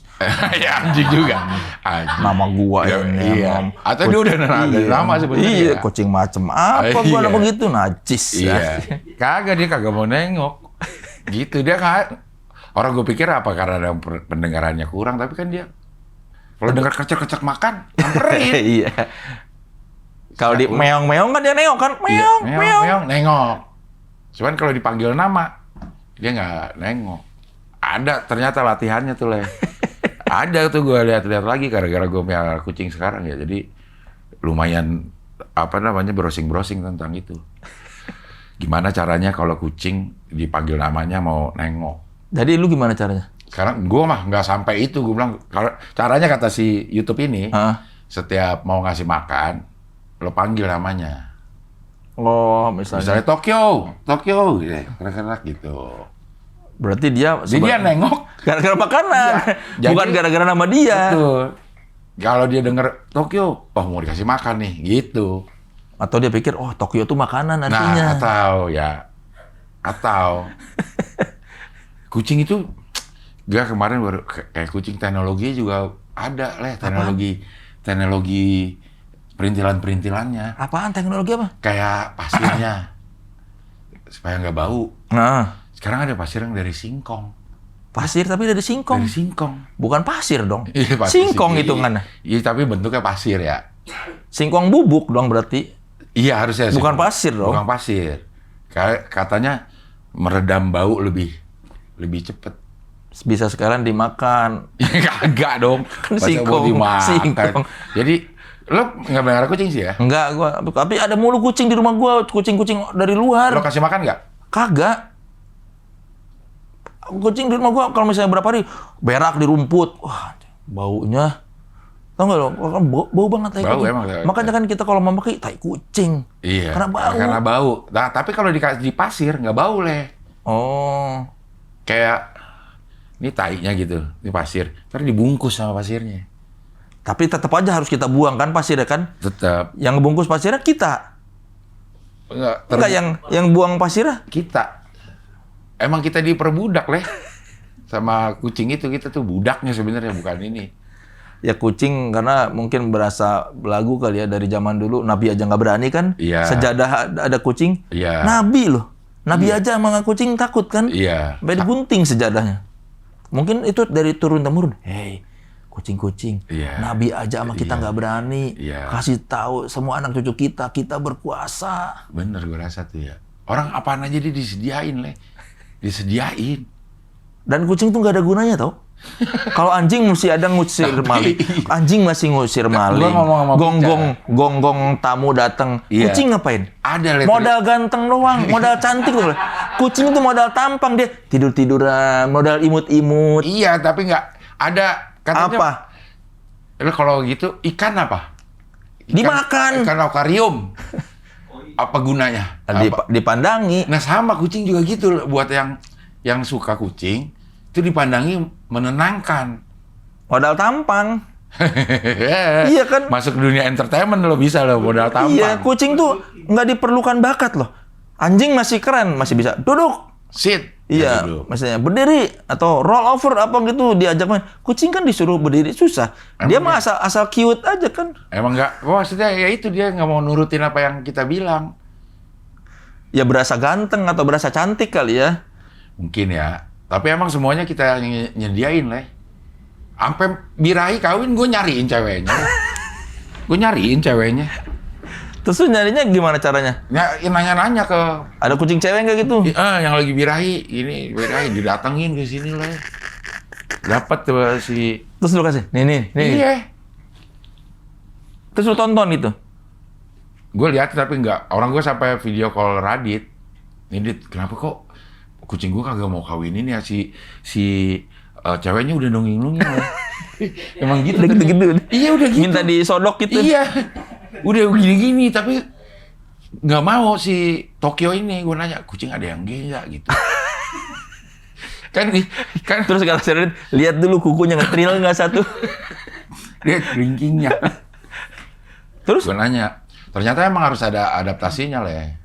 Ya anjing juga. Anjing. Nama gua Ya, ini. iya. Mam. Atau dia udah ada nama sebenarnya. Iya, kucing macem apa gua Iya. nama gitu, najis. Iya. Kagak, dia kagak mau nengok. Gitu dia kan. Orang gue pikir apa karena ada pendengarannya kurang, tapi kan dia kalau dengar kecek-kecek makan, nyamperin. Iya. Kalau di meong-meong kan dia nengok kan, Iya, meong, meong. meong, nengok. Cuman kalau dipanggil nama, dia nggak nengok. Ada ternyata latihannya tuh, Le. Ada tuh gue lihat-lihat lagi gara-gara gue punya kucing sekarang ya. Jadi lumayan browsing-browsing tentang itu. Gimana caranya kalau kucing dipanggil namanya mau nengok? Jadi lu gimana caranya? Sekarang gue mah nggak sampai itu. Gue bilang caranya kata si YouTube ini, Hah? setiap mau ngasih makan, lo panggil namanya. Oh, misalnya. Misalnya Tokyo, gitu, kerak-kerak gitu. Berarti dia Jadi dia nengok. gara-gara makanan, Iya. bukan Jadi- gara-gara nama dia. Betul. Kalau dia denger Tokyo, oh mau dikasih makan nih, gitu. Atau dia pikir, oh Tokyo tuh makanan artinya. Nah, atau kucing itu, dia kemarin baru kayak kucing teknologi juga ada teknologi perintilannya, Apaan teknologi apa? kayak pasirnya supaya nggak bau. Nah, Sekarang ada pasir yang dari singkong. pasir tapi dari singkong. Dari singkong. Bukan pasir dong. Iya, pasir Singkong sih. hitungannya. Iya, tapi bentuknya pasir ya. Singkong bubuk dong berarti. Iya, harusnya Bukan singkong. pasir dong. Bukan pasir. Katanya meredam bau lebih cepet. Bisa sekarang dimakan. Ya kagak dong. Kan Masa singkong, mau dimakan. singkong. Jadi lo nggak melihara kucing sih ya? Enggak, tapi ada mulu kucing di rumah gua, kucing-kucing dari luar. Lo kasih makan nggak? Kagak. Kucing di rumah gua kalau misalnya berapa hari berak di rumput. Wah, baunya. Tahu nggak lo? Bau banget tai Bau kucing. emang. Makanya kan kita kalau mau pakai tai kucing. Iya. Karena bau. Nah, tapi kalau di pasir nggak bau, Le. Oh. Kayak ini tainya gitu di pasir. Terus dibungkus sama pasirnya. Tapi tetap aja harus kita buang kan pasirnya kan? Tetap. Yang ngebungkus pasirnya kita. Enggak yang buang pasirnya. kita. Emang kita diperbudak, Le. Sama kucing itu kita tuh budaknya sebenarnya, bukan ini. Ya kucing karena mungkin berasa belagu kali ya dari zaman dulu. Nabi aja nggak berani kan? Iya. Sejadah ada kucing. Iya. Nabi loh. Nabi aja sama kucing takut kan? Iya. Sampai digunting sejadahnya. Mungkin itu dari turun-temurun. Hei, kucing-kucing. Iya. Nabi aja sama kita nggak berani. Iya. Kasih tahu semua anak cucu kita berkuasa. Bener gue rasa tuh ya. Orang apaan aja dia disediain, Le. Disediain. Dan kucing tuh nggak ada gunanya tau. Kalau anjing mesti ada ngusir maling. Anjing masih ngusir maling. ngomong sama Gonggong tamu datang. Iya. Kucing ngapain? Ada, Le. Modal ganteng doang, modal cantik loh. Kucing itu modal tampang dia tidur-tiduran, modal imut-imut. Iya, tapi nggak ada katanya. Apa? Lo kalau gitu ikan apa? Dimakan. Ikan akuarium. Apa gunanya? Apa? Dipandangi. Nah sama kucing juga gitu loh. Buat yang suka kucing itu dipandangi menenangkan. Modal tampang. Iya kan? Masuk dunia entertainment lo bisa lo modal tampang. Iya, kucing tuh nggak diperlukan bakat loh. Anjing masih keren, masih bisa duduk. Sit. Iya, Duduk. maksudnya berdiri atau roll over apa gitu diajak main. Kucing kan disuruh berdiri susah. Dia mah asal cute aja kan. Emang nggak, maksudnya ya itu dia nggak mau nurutin apa yang kita bilang. Ya berasa ganteng atau berasa cantik kali ya. Mungkin ya. Tapi emang semuanya kita nyediain lah. Sampai birahi kawin gue nyariin ceweknya. Gue nyariin ceweknya. Terus lu nyarinya gimana caranya? Nanya-nanya ke Ada kucing cewek nggak gitu? yang lagi birahi, ini birahi didatengin ke sini lah. Dapat tuh si. Terus lu kasih, nih. Iya. Terus lu tonton itu? Gue lihat tapi nggak. Orang gue sampai video call Radit. Ini Dit, kenapa kok kucing gue kagak mau kawinin ya si ceweknya udah nonging-nonging lah. Emang gitu. Udah gitu-gitu. Iya udah gitu. Minta disodok gitu. Iya. Udah gini-gini tapi nggak mau si Tokyo ini. Gue nanya, kucing ada yang gay nggak gitu. kan Terus kata Radit, lihat dulu kukunya ngetril nggak satu. dia kelingkingnya. Terus? Gue nanya, ternyata emang harus ada adaptasinya lah.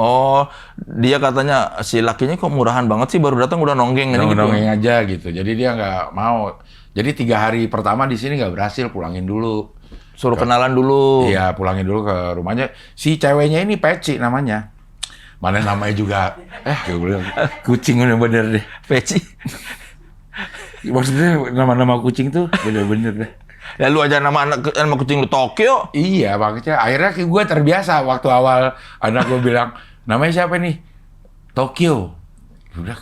Oh, dia katanya si lakinya kok murahan banget sih, baru datang udah nonggeng gitu. Nongeng aja gitu. Jadi dia nggak mau. Jadi 3 hari pertama di sini nggak berhasil, pulangin dulu. Suruh kenalan dulu. Iya, pulangin dulu ke rumahnya. Si ceweknya ini Peci namanya. Mana namanya juga. Gue bilang, kucing bener-bener deh. Peci. Maksudnya nama-nama kucing tuh bener-bener deh. Ya lu aja nama kucing lu Tokyo. Iya, makanya akhirnya gue terbiasa waktu awal anak gue bilang, namanya siapa nih? Tokyo. Udah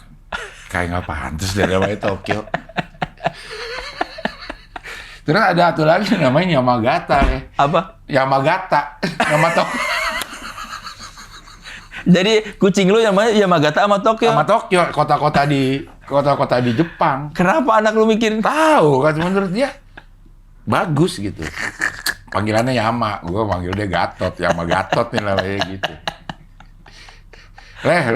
kayak nggak pantas deh namanya Tokyo. Terus ada satu lagi namanya Yamagata ya. Apa? Yamagata. Nama Tokyo. Jadi kucing lu namanya Yamagata sama Tokyo. Sama Tokyo, kota-kota di Jepang. Kenapa anak lu mikirin? Tahu kan menurut dia bagus gitu. Panggilannya Yama, gue manggil dia Gatot, Yamagatot nih namanya gitu.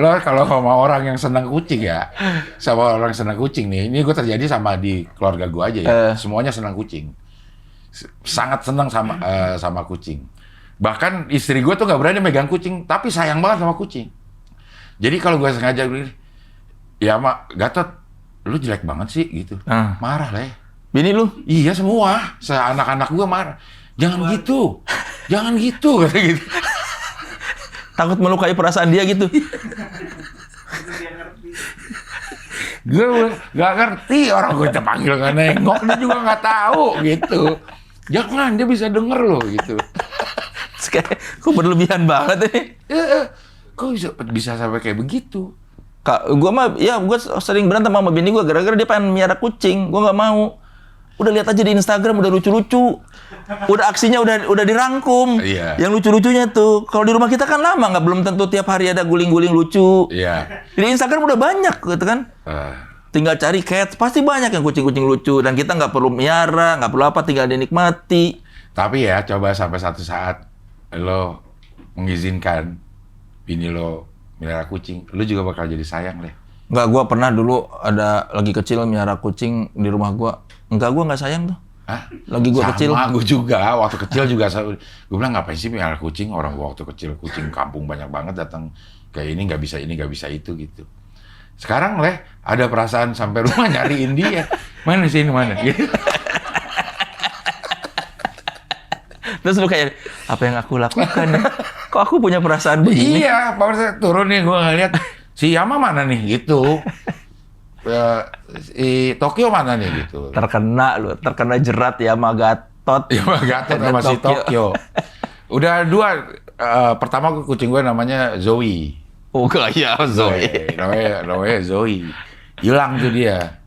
Lo kalau sama orang yang senang kucing ya, sama orang senang kucing nih, ini gue terjadi sama di keluarga gue aja ya, semuanya senang kucing, sangat senang sama kucing. Bahkan istri gue tuh nggak berani megang kucing, tapi sayang banget sama kucing. Jadi kalau gue sengaja bilang, ya Mak, Gatot, lu jelek banget sih gitu, marah lah. Bini lu? Iya semua, anak-anak gue marah. Jangan gitu, kata gitu. Takut melukai perasaan dia gitu. Gue nggak ngerti orang gue terpanggil nggak nengok, dia juga nggak tahu gitu. Jangan, dia bisa denger loh gitu. Kok berlebihan banget nih? Kok bisa sampai kayak begitu? Kak, gue sering berantem sama bini gue gara-gara dia pengen miara kucing. Gue nggak mau. Udah lihat aja di Instagram udah lucu-lucu. Udah aksinya udah dirangkum. Iya. Yang lucu-lucunya tuh. Kalau di rumah kita kan lama, nggak belum tentu tiap hari ada guling-guling lucu. Iya. Di Instagram udah banyak gitu kan. Tinggal cari cats, pasti banyak yang kucing-kucing lucu dan kita nggak perlu miara, nggak perlu apa, tinggal dinikmati. Tapi ya coba sampai satu saat lo mengizinkan bini lo melihara kucing, lo juga bakal jadi sayang deh. Nggak, gue pernah dulu ada lagi kecil miara kucing di rumah gue. Enggak, gue nggak sayang tuh. Hah? Lagi gue kecil. Sama gue juga, waktu kecil juga. Gue bilang ngapain sih melihara kucing? Orang gue waktu kecil kucing kampung banyak banget datang kayak ini nggak bisa itu gitu. Sekarang ada perasaan sampai rumah nyariin dia. Mana sih ini mana? Gitu. Terus lu kayak, apa yang aku lakukan ya? Kok aku punya perasaan begini? Iya, pas turun nih gue ngeliat si Yama mana nih gitu. Si Tokyo mana nih gitu. Terkena jerat ya sama Gatot. Yama Gatot sama si Tokyo. Udah 2, pertama kucing gue namanya Zoe. Oh iya, Zoe. Namanya Zoe. Hilang tuh dia.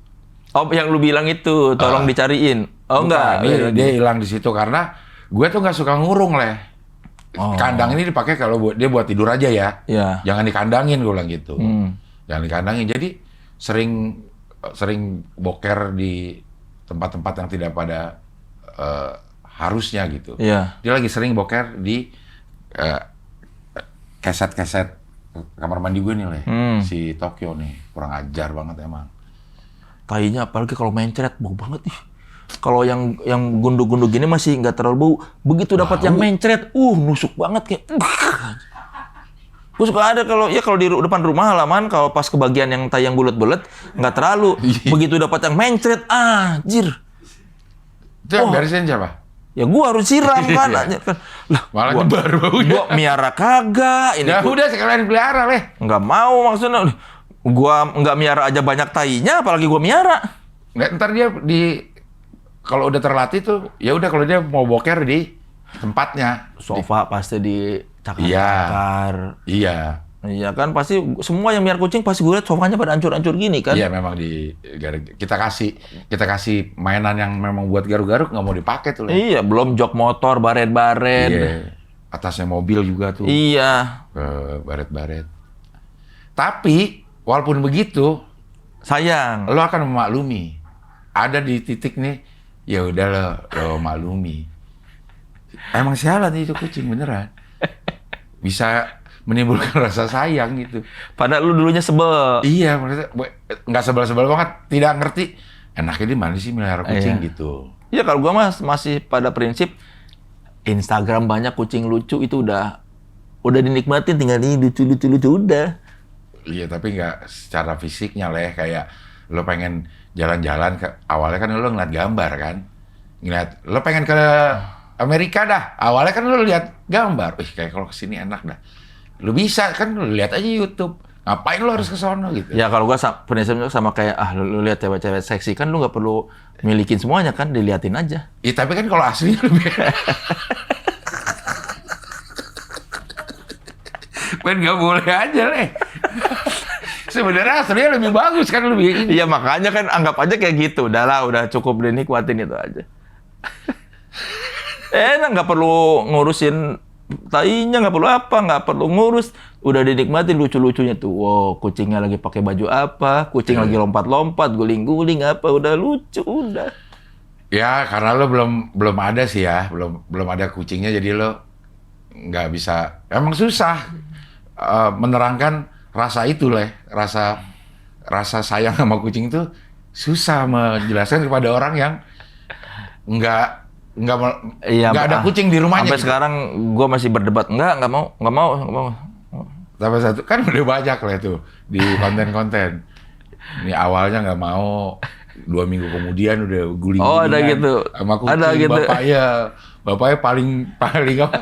Oh, yang lu bilang itu, tolong dicariin. Oh enggak, dia hilang di situ karena gue tuh nggak suka ngurung Kandang ini dipakai kalau dia buat tidur aja ya. Iya. Jangan dikandangin gue bilang gitu. Jangan dikandangin. Jadi sering boker di tempat-tempat yang tidak pada harusnya gitu. Iya. Dia lagi sering boker di keset-keset kamar mandi gue nih si Tokyo nih kurang ajar banget emang. Tainya apalagi kalau mencret bau banget ih. Kalau yang gunduk-gunduk gini masih nggak terlalu bau. Begitu dapat yang mencret, nusuk banget kayak. Gue suka ada kalau di depan rumah halaman, kalau pas kebagian yang tai yang bulat-bulat nggak terlalu. Begitu dapat yang mencret, anjir. Itu yang beresin siapa? Ya gua harus siram kan. Lah, Malah nyebar baunya. Gua miara kagak. Ini Ya udah sekalian pelihara leh. nggak mau maksudnya. Gua nggak miara aja banyak tainya, apalagi gua miara. Nggak, ntar dia kalau udah terlatih tuh, ya udah kalau dia mau boker di tempatnya. Sofa pasti dicakar-cakar. Iya. Iya kan, pasti semua yang miara kucing pasti gue lihat sofanya pada hancur-hancur gini kan. Iya memang kita kasih mainan yang memang buat garuk-garuk nggak mau dipakai tuh. Iya, belum jok motor, baret-baret. Iya. Atasnya mobil juga tuh. Iya. Baret-baret. Tapi walaupun begitu, Sayang. lo akan memaklumi. Ada di titik nih, ya udah lo maklumi. Emang sialan itu kucing beneran. Bisa menimbulkan rasa sayang gitu. Padahal lu dulunya sebel. Iya, maksudnya nggak sebel-sebel banget, tidak ngerti enaknya di mana sih melihara kucing gitu. Iya, kalau gua masih pada prinsip Instagram banyak kucing lucu itu udah dinikmatin, tinggal ini lucu udah. Iya, tapi nggak secara fisiknya lah, kayak lo pengen jalan-jalan awalnya kan lo ngeliat gambar kan, lo pengen ke Amerika dah, awalnya kan lo lihat gambar, kayak kalau kesini enak dah. Lu bisa kan, lu lihat aja YouTube. Ngapain lu harus ke sono gitu? Ya kalau gua prinsipnya sama kayak lu lihat cewek-cewek seksi kan lu nggak perlu milikin semuanya kan, diliatin aja. Iya, tapi kan kalau aslinya lebih kan nggak boleh aja leh. Sebenarnya aslinya lebih bagus kan, lebih ini. Iya, makanya kan anggap aja kayak gitu. Udah cukup dinikmatin itu aja. Enak, nggak perlu ngurusin tainya, nggak perlu ngurus, udah dinikmatin lucu-lucunya tuh. Wow, kucingnya lagi pakai baju apa, kucing lagi lompat-lompat, guling-guling apa, udah lucu, udah. Ya karena lo belum ada sih ya, belum ada kucingnya, jadi lo nggak bisa. Emang susah menerangkan rasa itu leh, rasa sayang sama kucing itu susah menjelaskan kepada orang yang nggak ada kucing di rumahnya. Sampai gitu. sekarang gue masih berdebat, nggak mau. Tapi satu kan udah banyak lah itu di konten-konten. Ini awalnya nggak mau, 2 minggu kemudian udah guling-gulingan. Oh, ada gitu. Sama kucing. Ada gitu. Bapaknya paling apa?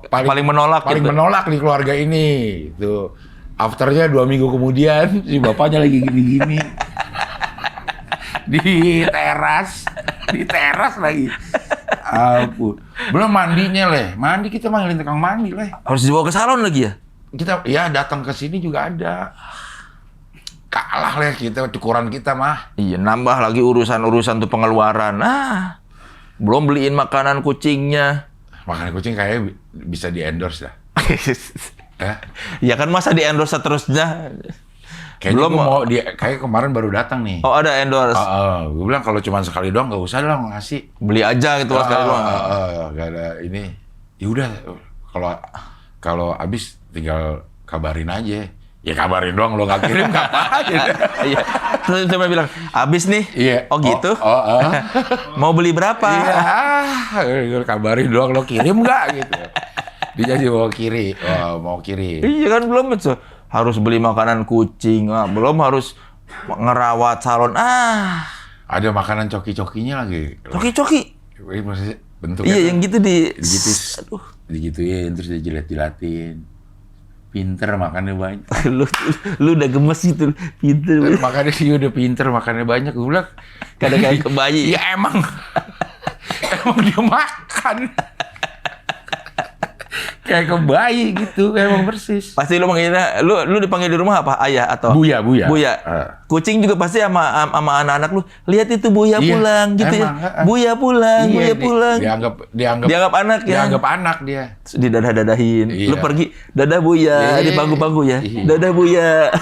paling menolak. Paling gitu. menolak di keluarga ini. Itu afternya 2 minggu kemudian si bapaknya lagi gini-gini di teras lagi. Ampun. Belum mandinya leh. Mandi kita manggilin tukang mandi leh. Harus dibawa ke salon lagi ya? Kita datang ke sini juga ada. Kalah leh kita, ukuran kita mah. Iya, nambah lagi urusan tuh pengeluaran. Belum beliin makanan kucingnya. Makanan kucing kayaknya bisa di-endorse dah. Ya kan, masa di-endorse seterusnya? Kayaknya belum mau kayak kemarin baru datang nih. Oh, ada endorse. Gue bilang kalau cuma sekali doang nggak usah lah ngasih. Beli aja gitu sekali doang. Gak ada ini. Ya udah, kalau habis tinggal kabarin aja. Ya kabarin doang, lo nggak kirim ngapain? Iya. Terus coba bilang, habis nih. Iya. Oh gitu. Mau beli berapa? Iya. Kabarin doang, lo kirim nggak gitu. Dia jadi mau kirim. Iya kan, belum itu. Harus beli makanan kucing, belum harus ngerawat salon. Ada makanan coki-cokinya lagi. Coki-coki? Maksudnya bentuknya. Iya, yang gitu digituin, terus digituin. Pinter makannya banyak. lu udah gemes gitu, pinter. Makanya dia udah pinter, makannya banyak. Gue bilang, kadang-kadang ke bayi. Ya emang dia makan. Kayak ke bayi gitu, emang persis. Pasti lu manggilnya, lu dipanggil di rumah apa? Ayah atau? Buya. Kucing juga pasti sama anak-anak lu. Lihat itu Buya pulang gitu emang, ya. Buya pulang. Dianggap anak ya. Dianggap anak dia. Didadah-dadahin. Iya. Lu pergi, dadah Buya, di bangku-bangku ya. Dadah Buya.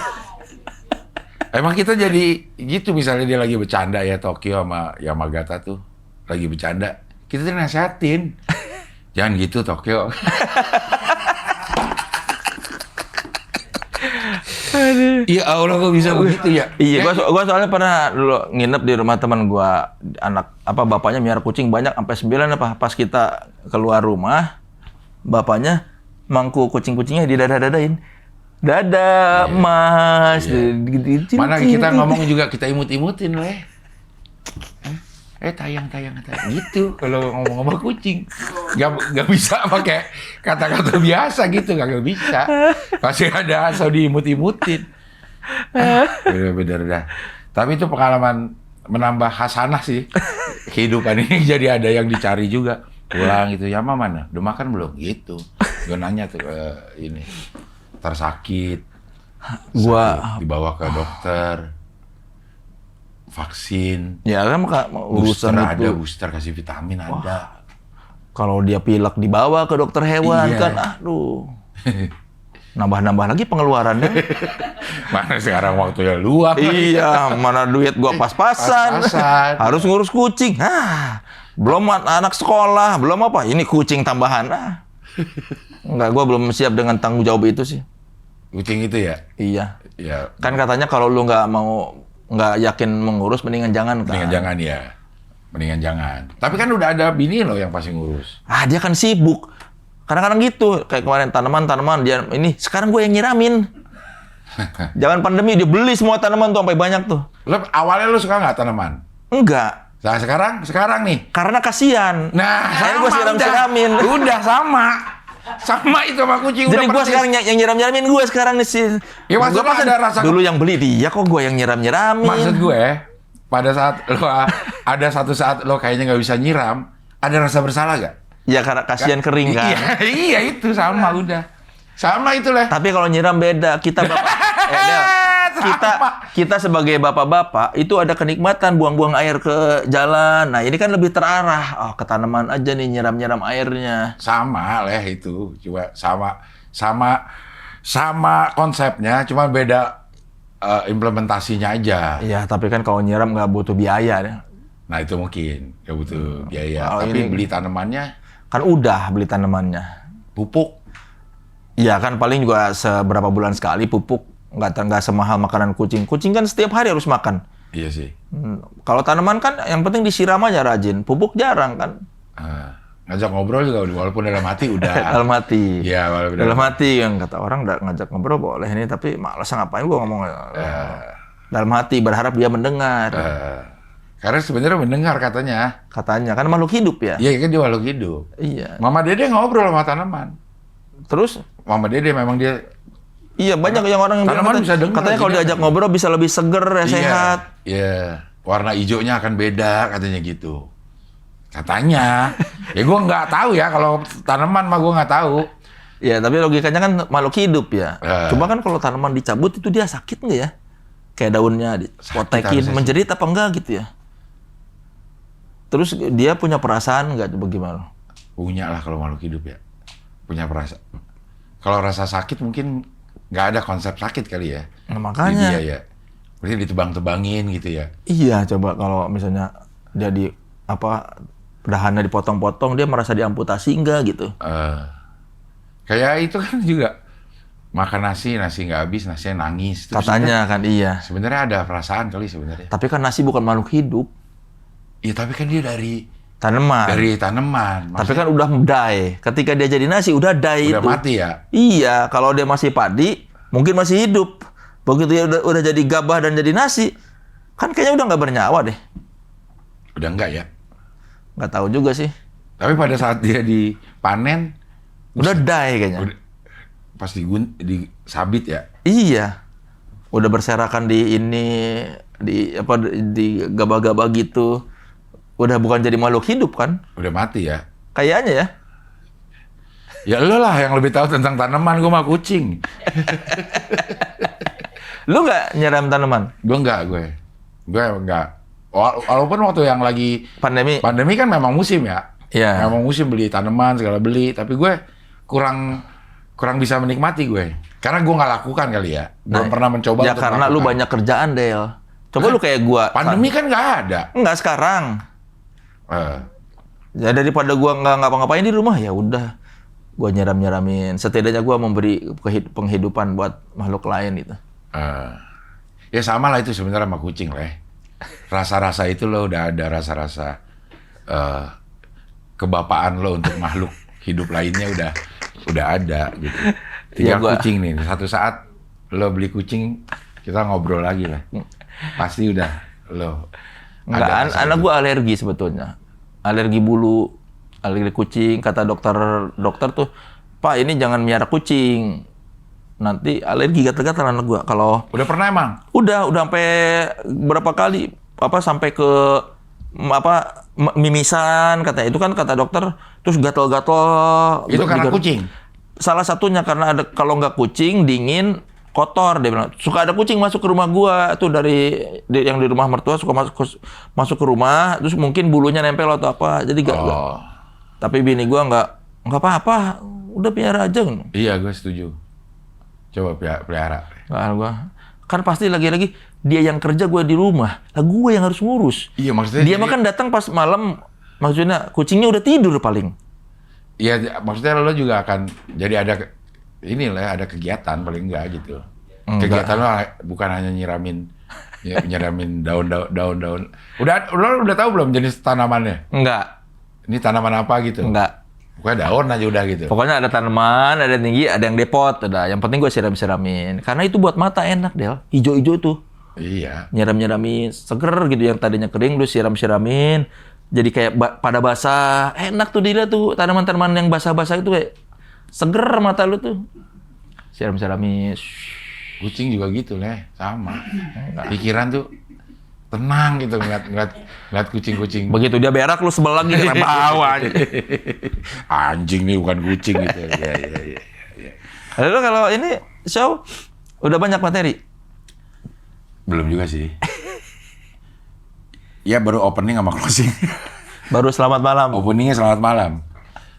Emang kita jadi gitu, misalnya dia lagi bercanda ya, Tokyo sama Yamagata tuh lagi bercanda. Kita tuh nasihatin. Jangan gitu, Tokyo. Iya Allah kok bisa begitu ya? Iya, gua soalnya pernah dulu nginep di rumah teman gua, bapaknya miara kucing banyak sampai 9 apa. Pas kita keluar rumah, bapaknya mangku kucing-kucingnya didada-dadain. Dadah, Mas. Mana kita ngomong juga kita imut-imutin leh. Tayang gitu kalau ngomong sama kucing. Gak bisa pakai kata-kata biasa gitu, gak bisa. Pasti ada asal diimut-imutin. Bener-bener dah. Tapi itu pengalaman menambah hasanah sih. Kehidupan ini jadi ada yang dicari juga. Pulang gitu, Yama mana? Udah makan belum? Gitu. Gue nanya tuh ini. Tersakit. Gua dibawa ke dokter. Vaksin. Ya kan Booster urusan ada, itu. booster kasih vitamin ada. Kalau dia pilek dibawa ke dokter hewan Iya. kan, aduh. Nambah-nambah lagi pengeluarannya. Mana sekarang waktunya luang. Iya, mana duit gua pas-pasan. Pas-pasan. Harus ngurus kucing. Belum anak sekolah, belum apa. Ini kucing tambahan. Enggak, gua belum siap dengan tanggung jawab itu sih. Kucing itu ya? Iya. Ya. Kan katanya kalau lu nggak yakin mengurus, mendingan jangan kan. Mendingan jangan ya. Mendingan jangan. Tapi kan udah ada bini lo yang pasti ngurus. Dia kan sibuk. Kadang-kadang gitu. Kayak kemarin tanaman dia ini. Sekarang gue yang nyiramin. Zaman pandemi dia beli semua tanaman tuh sampai banyak tuh. Lo awalnya lo suka nggak tanaman? Enggak. Nah sekarang nih. Karena kasihan. Nah, Akhirnya gue siramin. Udah sama. Sama itu sama kucing. Jadi udah gue persis. sekarang yang nyiram-nyiramin gue sekarang nih sih. Ya maksud Gua lo ada rasa. dulu yang beli dia, kok gue yang nyiram-nyiramin. Maksud gue, pada saat lo ada satu saat lo kayaknya nggak bisa nyiram, ada rasa bersalah gak? Ya karena kasihan kering kan. Iya itu sama udah. Sama itu lah. Tapi kalau nyiram beda. Kita bapak, Del, kita sebagai bapak-bapak itu ada kenikmatan buang-buang air ke jalan. Nah ini kan lebih terarah. Ke tanaman aja nih nyiram-nyiram airnya. Sama lah itu, coba sama konsepnya, cuma beda implementasinya aja. Iya, tapi kan kalau nyiram nggak butuh biaya. Deh. Nah itu mungkin nggak butuh biaya. Kalau Tapi ini- beli tanamannya Kan udah beli tanamannya. pupuk. Iya kan paling juga seberapa bulan sekali pupuk. Nggak semahal makanan kucing. Kucing kan setiap hari harus makan. Iya sih. Kalau tanaman kan yang penting disiram aja rajin. Pupuk jarang kan. Ngajak ngobrol juga walaupun dalam hati udah. Dalam hati. Iya walaupun Dalam hati yang kata orang ngajak ngobrol boleh ini tapi malas ngapain gua ngomong. Dalam hati berharap dia mendengar. Karena sebenarnya mendengar katanya. Katanya kan makhluk hidup ya. Iya kan dia makhluk hidup. Iya. Mama Dede ngobrol sama tanaman. Terus Mama Dede memang dia. iya banyak yang orang yang Tanaman bilang bisa dengar, katanya kalau jadi diajak apa? ngobrol bisa lebih seger ya sehat. Iya. Warna hijaunya akan beda katanya gitu. Katanya. Ya gue nggak tahu ya kalau tanaman mah gue nggak tahu. Iya, tapi logikanya kan makhluk hidup ya. Eh. Cuma kan kalau tanaman dicabut itu dia sakit nggak ya? Kayak daunnya dipotekin, harusnya sih. menjerit apa enggak gitu ya? Terus dia punya perasaan nggak bagaimana? Punya lah kalau makhluk hidup ya. Punya perasaan. Kalau rasa sakit mungkin nggak ada konsep sakit kali ya. Nah, Di makanya. dia ya. Berarti ditebang-tebangin gitu ya. Iya, coba kalau misalnya dia dahannya dipotong-potong, dia merasa diamputasi enggak gitu? Kayak itu kan juga makan nasi nggak habis, nasinya nangis. Terus Katanya kan iya. sebenarnya ada perasaan kali sebenarnya. Tapi kan nasi bukan makhluk hidup, Iya tapi kan dia dari tanaman. tanaman. Tapi kan udah die. Ketika dia jadi nasi udah die udah itu. mati ya. Iya, kalau dia masih padi, mungkin masih hidup. Begitu dia udah jadi gabah dan jadi nasi, kan kayaknya udah nggak bernyawa deh. Udah enggak ya. Nggak tahu juga sih. Tapi pada saat dia dipanen, Udah die kayaknya. pas disabit ya. Iya. Udah berserakan di gabah-gabah gitu. Udah bukan jadi makhluk hidup kan? Udah mati ya. Kayaknya ya. Ya lo lah yang lebih tahu tentang tanaman, gue mah kucing. Lu nggak nyiram tanaman? Gue enggak. Walaupun waktu yang lagi Pandemi? pandemi kan memang musim ya. Iya. Memang musim beli tanaman, segala beli. Tapi gue kurang bisa menikmati gue. Karena gue nggak lakukan kali ya. Belum pernah mencoba Ya untuk karena lu melakukan. banyak kerjaan, Del. Coba lu kayak gua. Pandemi kan nggak ada. Enggak sekarang. Eh, Ya daripada gua nggak ngapa-ngapain di rumah, ya udah. Gua nyiram-nyiramin. Setidaknya gua memberi penghidupan buat makhluk lain gitu. Ya sama lah itu sebenarnya sama kucing lah. Rasa-rasa itu lo udah ada rasa-rasa kebapaan lo untuk makhluk hidup lainnya udah ada gitu. Tinggal kucing nih, satu saat lo beli kucing, kita ngobrol lagi lah. Pasti udah lo. Enggak, anak gue alergi sebetulnya. Alergi bulu, alergi kucing. Kata dokter tuh, Pak ini jangan miara kucing. Nanti alergi gatal-gatal anak gue. Kalau udah pernah emang? Udah sampai berapa kali sampai ke mimisan katanya. Itu kan kata dokter, terus gatal-gatal. Itu karena kucing. Salah satunya karena ada kalau nggak kucing dingin kotor dia bilang. Suka ada kucing masuk ke rumah gua tuh yang di rumah mertua suka masuk ke rumah terus mungkin bulunya nempel atau apa. Jadi tapi bini gua nggak apa-apa. Udah piara aja kan. Iya, gua setuju. Coba pelihara. Gua kan pasti lagi-lagi dia yang kerja gua di rumah. Lah gua yang harus ngurus. Iya, maksudnya dia makan datang pas malam maksudnya kucingnya udah tidur paling. Iya, maksudnya lo juga akan jadi ada kegiatan paling enggak gitu. Kegiatan lo bukan hanya nyiramin daun-daun. Udah tahu belum jenis tanamannya? Enggak. Ini tanaman apa gitu? Enggak. Pokoknya daun aja udah gitu. Pokoknya ada tanaman, ada yang tinggi, ada yang depot, ada. Yang penting gue siram-siramin. Karena itu buat mata enak, Del. Ijo-ijo tuh. Iya. Nyiram-nyiramin, seger gitu yang tadinya kering lu siram-siramin. Jadi kayak pada basah, enak tuh dilihat tuh tanaman-tanaman yang basah-basah itu kayak seger mata lu tuh. Siram-siramin. Kucing juga gitu lah, sama. Pikiran tuh tenang gitu ngeliat kucing-kucing. Begitu dia berak lu sebel lagi karena bawah. Anjing nih bukan kucing gitu. Iya. Lalu kalau ini show udah banyak materi? Belum juga sih. Ya baru opening sama closing. Baru selamat malam. Openingnya selamat malam.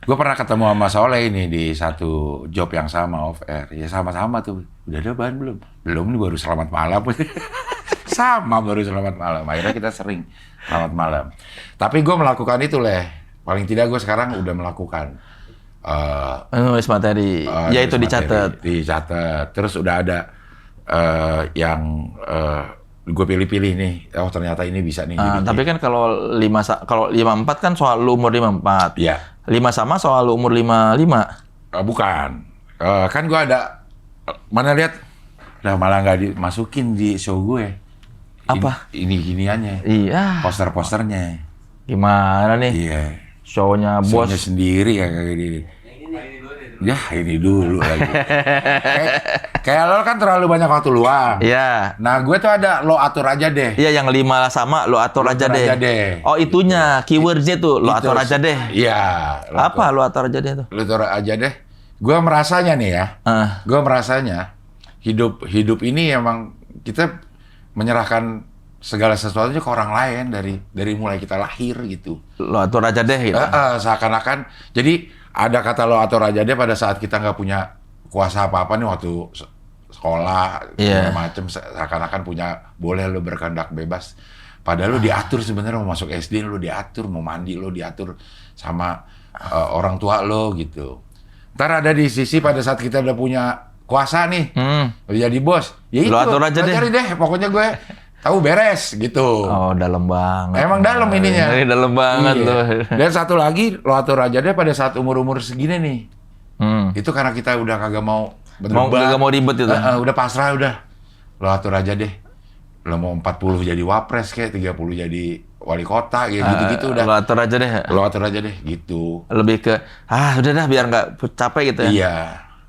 Gue pernah ketemu sama Soleh ini di satu job yang sama off air. Ya sama-sama tuh. Udah ada bahan belum? Belum nih baru selamat malam. Sama baru selamat malam. Akhirnya kita sering selamat malam. Tapi gue melakukan itu Paling tidak gue sekarang udah melakukan. Nulis materi. Ya itu dicatat. Dicatat. Terus udah ada yang gue pilih-pilih nih, oh ternyata ini bisa nih. Tapi kan kalau 54 kan soal lu umur 54. Iya. 5 sama soal lu umur 55. Bukan. Kan gue ada, mana lihat, malah nggak dimasukin di show gue. Apa? Ini giniannya. Iya. Poster-posternya. Gimana nih? Iya. Show-nya bos. Show-nya sendiri kayak gini. Ya ini dulu lagi. Kayak lo kan terlalu banyak waktu luang. Iya. Nah gue tuh ada lo atur aja deh. Iya yang 5 sama lo atur aja deh. Oh itunya keywordnya tuh lo atur aja deh. Iya. Apa lo atur aja deh tuh? Lo atur aja deh. Gue merasanya nih ya. Gue merasanya hidup ini emang kita menyerahkan segala sesuatunya ke orang lain dari mulai kita lahir gitu. Lo atur aja deh gitu. Seakan-akan jadi ada kata lo atur aja deh pada saat kita nggak punya kuasa apa-apa nih waktu sekolah segala macem, seakan-akan boleh lo berkehendak bebas. Padahal lo diatur sebenarnya mau masuk SD lo diatur, mau mandi lo diatur sama orang tua lo gitu. Ntar ada di sisi pada saat kita udah punya kuasa nih, jadi bos, ya itu lo atur aja deh. Pokoknya gue tahu beres gitu. Oh dalam banget. Emang dalam ininya. Ini dalam banget loh. Dan satu lagi lo atur aja deh pada saat umur segini nih. Itu karena kita udah kagak mau berdebat. Kagak mau ribet itu. Udah pasrah udah. Lo atur aja deh. Lo mau 40 jadi wapres kayak 30 jadi wali kota kayak gitu-gitu udah. Lo atur aja deh. Lo atur aja deh gitu. Lebih ke udah dah biar nggak capek gitu ya. Iya.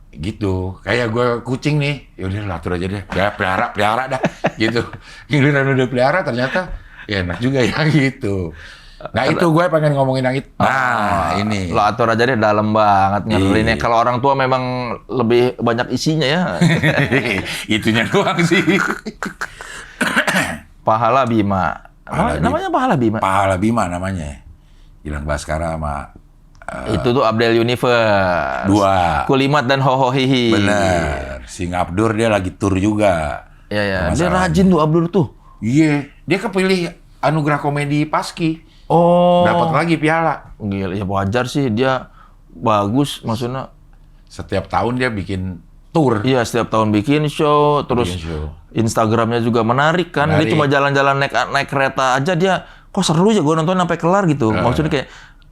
Gitu, kayak gue kucing nih, yaudah atur aja deh, pelihara dah, gitu. Giliran udah pelihara ternyata ya enak juga ya gitu. Nah itu gue pengen ngomongin yang itu. Nah ini. Lo atur aja deh dalam banget ngerinnya. Kalau orang tua memang lebih banyak isinya ya. Itunya doang sih. Pahala Bima. Namanya Pahala Bima. Pahala Bima namanya. Gilang Baskara sama itu tuh Abdel Universe. 2. Kulimat dan Hohohihi. Bener. Sing Abdur dia lagi tur juga. Iya. Dia rajin tuh Abdur tuh. Iya. Dia kepilih anugerah komedi Paski. Oh. Dapat lagi piala. Gila, ya wajar sih dia bagus maksudnya. Setiap tahun dia bikin tur. Iya, setiap tahun bikin show terus. Bikin show. Instagramnya juga menarik kan. Dia cuma jalan-jalan naik kereta aja dia kok seru ya gue nonton sampai kelar gitu. Maksudnya kayak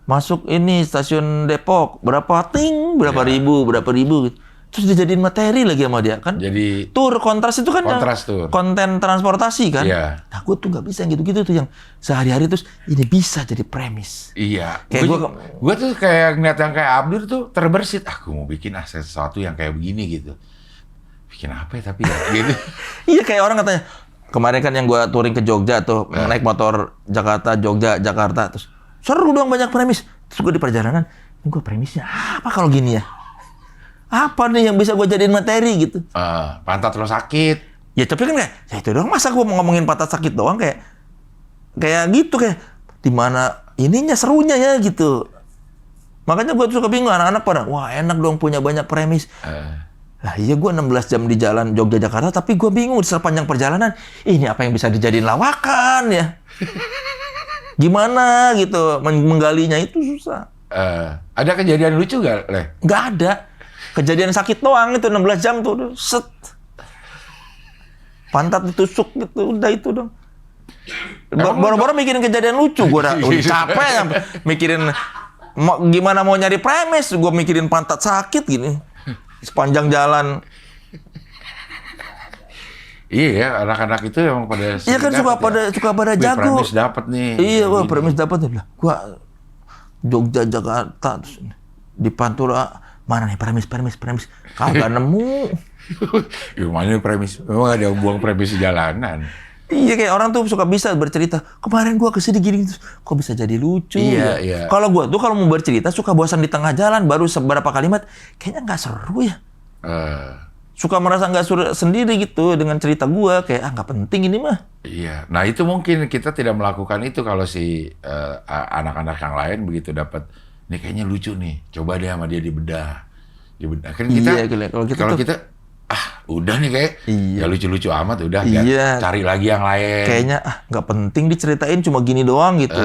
masuk ini stasiun Depok berapa ribu gitu. Terus dijadiin materi lagi sama dia kan. Jadi tur kontras itu kan tuh. konten transportasi kan. Iya. Nah gue tuh nggak bisa yang gitu-gitu tuh yang sehari-hari terus ini bisa jadi premis. Iya. Kayak gue tuh kayak ngeliat yang kayak Abdur tuh terbersit. Aku mau bikin sesuatu yang kayak begini gitu. Bikin apa ya tapi ya gitu. Iya kayak orang katanya kemarin kan yang gue touring ke Jogja tuh naik motor Jakarta Jogja Jakarta terus seru dong banyak premis. Terus gue di perjalanan ini gue premisnya apa kalau gini ya? Apa nih yang bisa gue jadiin materi gitu? Pantat lo sakit. Ya tapi kan kayak, ya itu doang masa gue mau ngomongin pantat sakit doang kayak gitu kayak di mana ininya serunya ya gitu. Makanya gue suka bingung anak-anak pada, wah enak dong punya banyak premis. Lah iya gue 16 jam di jalan Jogja Jakarta tapi gue bingung sepanjang perjalanan ini apa yang bisa dijadiin lawakan ya? Gimana gitu menggalinya itu susah. Ada kejadian lucu gak, Leh? Nggak ada. Kejadian sakit doang itu 16 jam tuh, set. Pantat ditusuk gitu, udah itu dong. Baru-baru mikirin kejadian lucu, gue udah capek ya mikirin gimana mau nyari premis, gue mikirin pantat sakit gini sepanjang jalan. Iya ya, anak-anak itu emang pada iya kan suka pada jago. Premis dapat nih. Iya, gue premis dapat nih. Gue Jogja Jakarta terus di Pantura. Mana nih premis? Kagak nemu. Gimana premis? Memang ada yang buang premis di jalanan. Iya kayak orang tuh suka bisa bercerita. Kemarin gua kesini gini, kok bisa jadi lucu. Iya, ya? iya. Kalau gua tuh kalau mau bercerita suka bosan di tengah jalan, baru seberapa kalimat, kayaknya nggak seru ya. Suka merasa nggak seru sendiri gitu dengan cerita gua, kayak nggak penting ini mah. Iya. Nah itu mungkin kita tidak melakukan itu kalau si anak-anak yang lain begitu dapat. Ini kayaknya lucu nih, coba deh sama dia dibedah. Kan kita, iya, kalau kita udah nih kayak, ya lucu-lucu amat udah, cari lagi yang lain. Kayaknya nggak penting diceritain cuma gini doang gitu.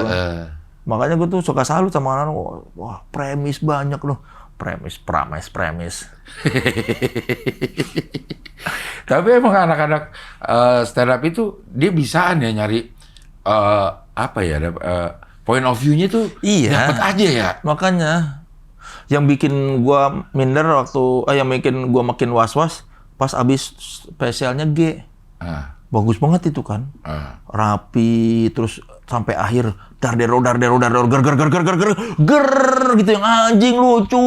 Makanya gue tuh suka salut sama anak-anak, wah premis banyak loh. Premis. Tapi emang anak-anak stand up itu, dia bisaan ya nyari, point of view-nya tuh dapat aja ya. Makanya yang bikin gua minder yang bikin gua makin was-was pas abis spesialnya G. Bagus banget itu kan. Rapi terus sampai akhir dardero ger gitu yang anjing lucu.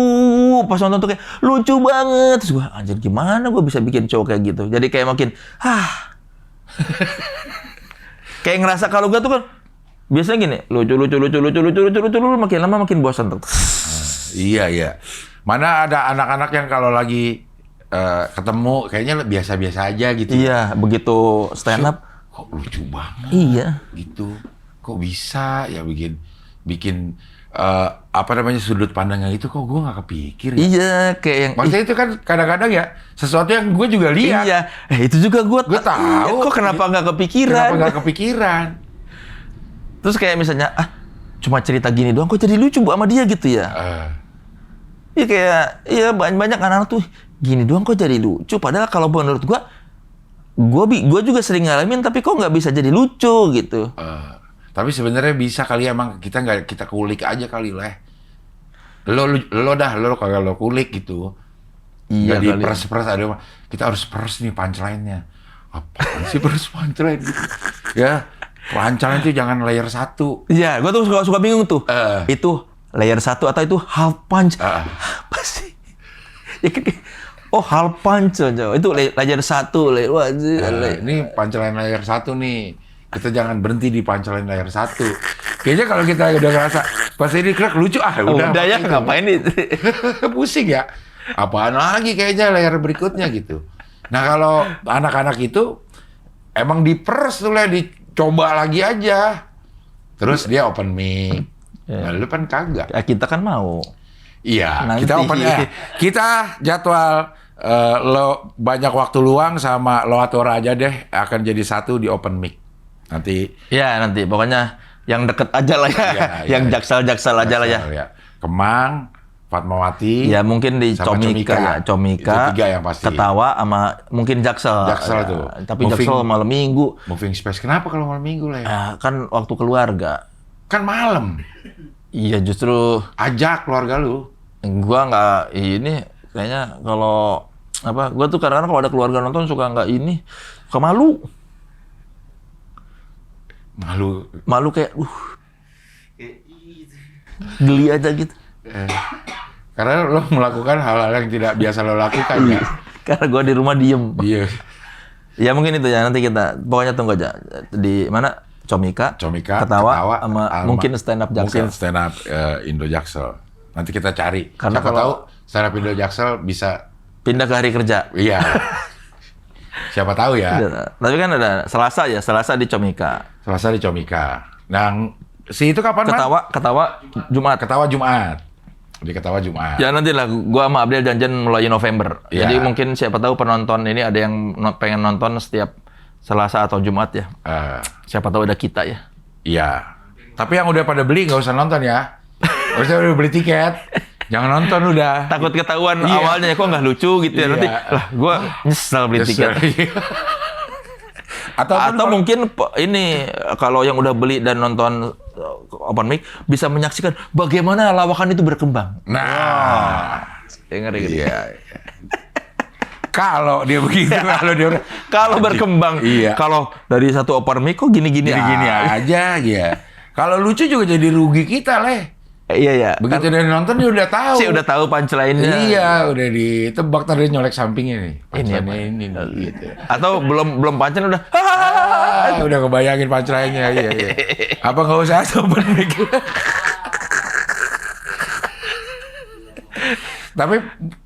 Pas nonton tuh kayak lucu banget. Terus gua anjir gimana gua bisa bikin show kayak gitu. Jadi kayak makin kayak ngerasa kalau gua tuh kan biasanya gini, lucu, makin lama makin bosan tuh. Iya. Mana ada anak-anak yang kalau lagi ketemu kayaknya biasa-biasa aja gitu. Iya, begitu stand up. Kok lucu banget. Iya. Gitu. Kok bisa ya bikin sudut pandangnya itu kok gue nggak kepikir ya. Iya, kayak yang... Maksudnya itu kan kadang-kadang ya sesuatu yang gue juga lihat. Iya, itu juga gue tahu. Kok kenapa nggak kepikiran? Terus kayak misalnya, cuma cerita gini doang, kok jadi lucu sama dia gitu ya? Iya kayak, banyak anak-anak tuh gini doang kok jadi lucu. Padahal kalau menurut gue juga sering ngalamin, tapi kok nggak bisa jadi lucu gitu. Tapi sebenarnya bisa kali emang kita kulik aja kali lah. Lo kalau kulik gitu. Iya jadi kali. peres ada kita harus peres nih punchline-nya. Apaan sih peres punchline gitu? Ya. Punchline itu jangan layer 1. Iya, gue tuh suka bingung tuh. Itu layer 1 atau itu half punch? Apa sih? Half punch aja. Itu layer 1. Ini punchline layer 1 nih. Kita jangan berhenti di punchline layer 1. Kayaknya kalau kita udah ngerasa pas ini krek lucu, udah ya ngapain itu? Pusing ya. Apaan lagi kayaknya layer berikutnya gitu. Nah kalau anak-anak itu emang diperes tuh lah, coba lagi aja. Terus dia open mic. Nah, lu kan kagak. Ya, kita kan mau. Iya, nanti. kita open mic. Kita jadwal lo banyak waktu luang sama lo atur aja deh akan jadi satu di open mic. Nanti. Ya, nanti pokoknya yang deket aja lah ya. Yang jaksel-jaksel aja lah ya. Kemang, Fatmawati. Ya mungkin di sama Comika ya, Comika. Itu 3 yang pasti. Ketawa sama mungkin Jaksel. Jaksel Ya, tuh. tapi Jaksel malam minggu. Moving Space. Kenapa kalau malam minggu lah? Kan waktu keluarga. Kan malam. Iya justru Ajak keluarga lu. gua nggak ini kayaknya kalau apa gua tuh kadang-kadang kalau ada keluarga nonton suka nggak ini suka malu kayak geli aja gitu. Karena lo melakukan hal-hal yang tidak biasa lo lakukan ya. Karena gua di rumah diem. Iya. Ya mungkin itu ya, nanti kita pokoknya tunggu aja di mana Comika, ketawa sama mungkin stand up Jaksel. Mungkin stand up Indo Jaksel. Nanti kita cari. Karena siapa tahu stand up Indo Jaksel bisa pindah ke hari kerja. Iya. Siapa tahu ya. Tapi kan ada Selasa di Comika. Selasa di Comika. Nah, si itu kapan, Man? Ketawa Jumat. Ketawa Jumat. Di Ketawa Jumat. Ya nanti lah, gua sama Abdel janjian mulai November. Ya. Jadi mungkin siapa tahu penonton ini ada yang pengen nonton setiap Selasa atau Jumat ya. Siapa tahu ada kita ya. Iya. Tapi yang udah pada beli nggak usah nonton ya. Harusnya udah beli tiket. Jangan nonton udah. Takut ketahuan awalnya kok nggak lucu gitu ya. Nanti lah gua nyesel beli tiket. Atau mungkin ini kalau yang udah beli dan nonton open mic bisa menyaksikan bagaimana lawakan itu berkembang. Nah, ngeri. Iya. Kalau dia begitu, kalau berkembang, iya. Kalau dari satu open mic kok gini-gini aja, ya. Kalau lucu juga jadi rugi kita, Leh. Iya. Begitu dia nonton dia udah tahu. Sih udah tahu punchline-nya. Iya, udah ditebak tadi nyolek sampingnya nih. Ini gitu. Atau belum punchline udah. Udah kebayangin punchline-nya, iya. Apa nggak usah open mic? Tapi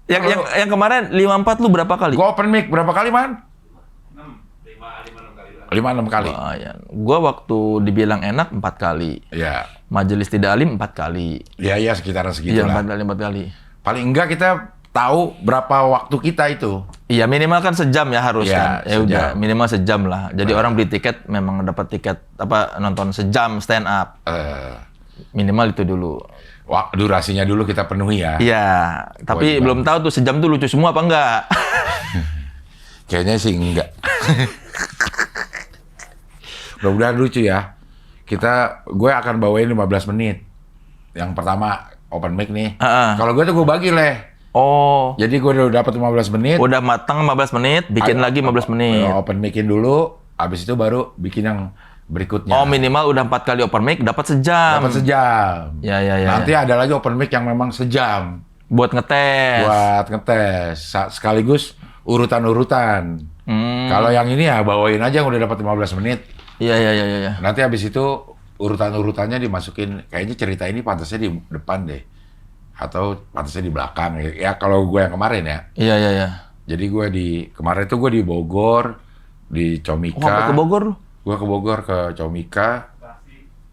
yang kemarin 54 lu berapa kali? Gua open mic berapa kali, Man? 5-6 kali. Gua waktu dibilang enak 4 kali. Iya. Majelis Tidak Alim 4 kali. Iya, sekitaran segitulah. Iya, 4 kali. Paling enggak kita tahu berapa waktu kita itu. Iya, minimal kan sejam ya harus kan. Ya udah, minimal sejam lah. Jadi orang beli tiket memang dapat tiket nonton sejam stand up. Minimal itu dulu. Durasinya dulu kita penuhi ya. Iya, tapi belum tahu tuh sejam tuh lucu semua apa enggak. Kayaknya sih enggak. Mudah-mudahan lucu ya. Gue akan bawain 15 menit. Yang pertama open mic nih. Kalau gue tuh gue bagi, Leh. Oh. Jadi gue udah dapat 15 menit. Udah matang 15 menit, bikin lagi 15 menit. Open micin dulu, habis itu baru bikin yang berikutnya. Oh, minimal udah 4 kali open mic dapat sejam. Dapat sejam. Ya. Nanti ada lagi open mic yang memang sejam. Buat ngetes. Sekaligus urutan-urutan. Kalau yang ini ya bawain aja yang udah dapat 15 menit. Iya. Nanti habis itu urutan-urutannya dimasukin. Kayaknya cerita ini pantasnya di depan deh. Atau pantasnya di belakang. Ya kalau gue yang kemarin ya. Iya. Jadi kemarin itu gue di Bogor, di Comika. Sampai ke Bogor lu? Gue ke Bogor, ke Comika,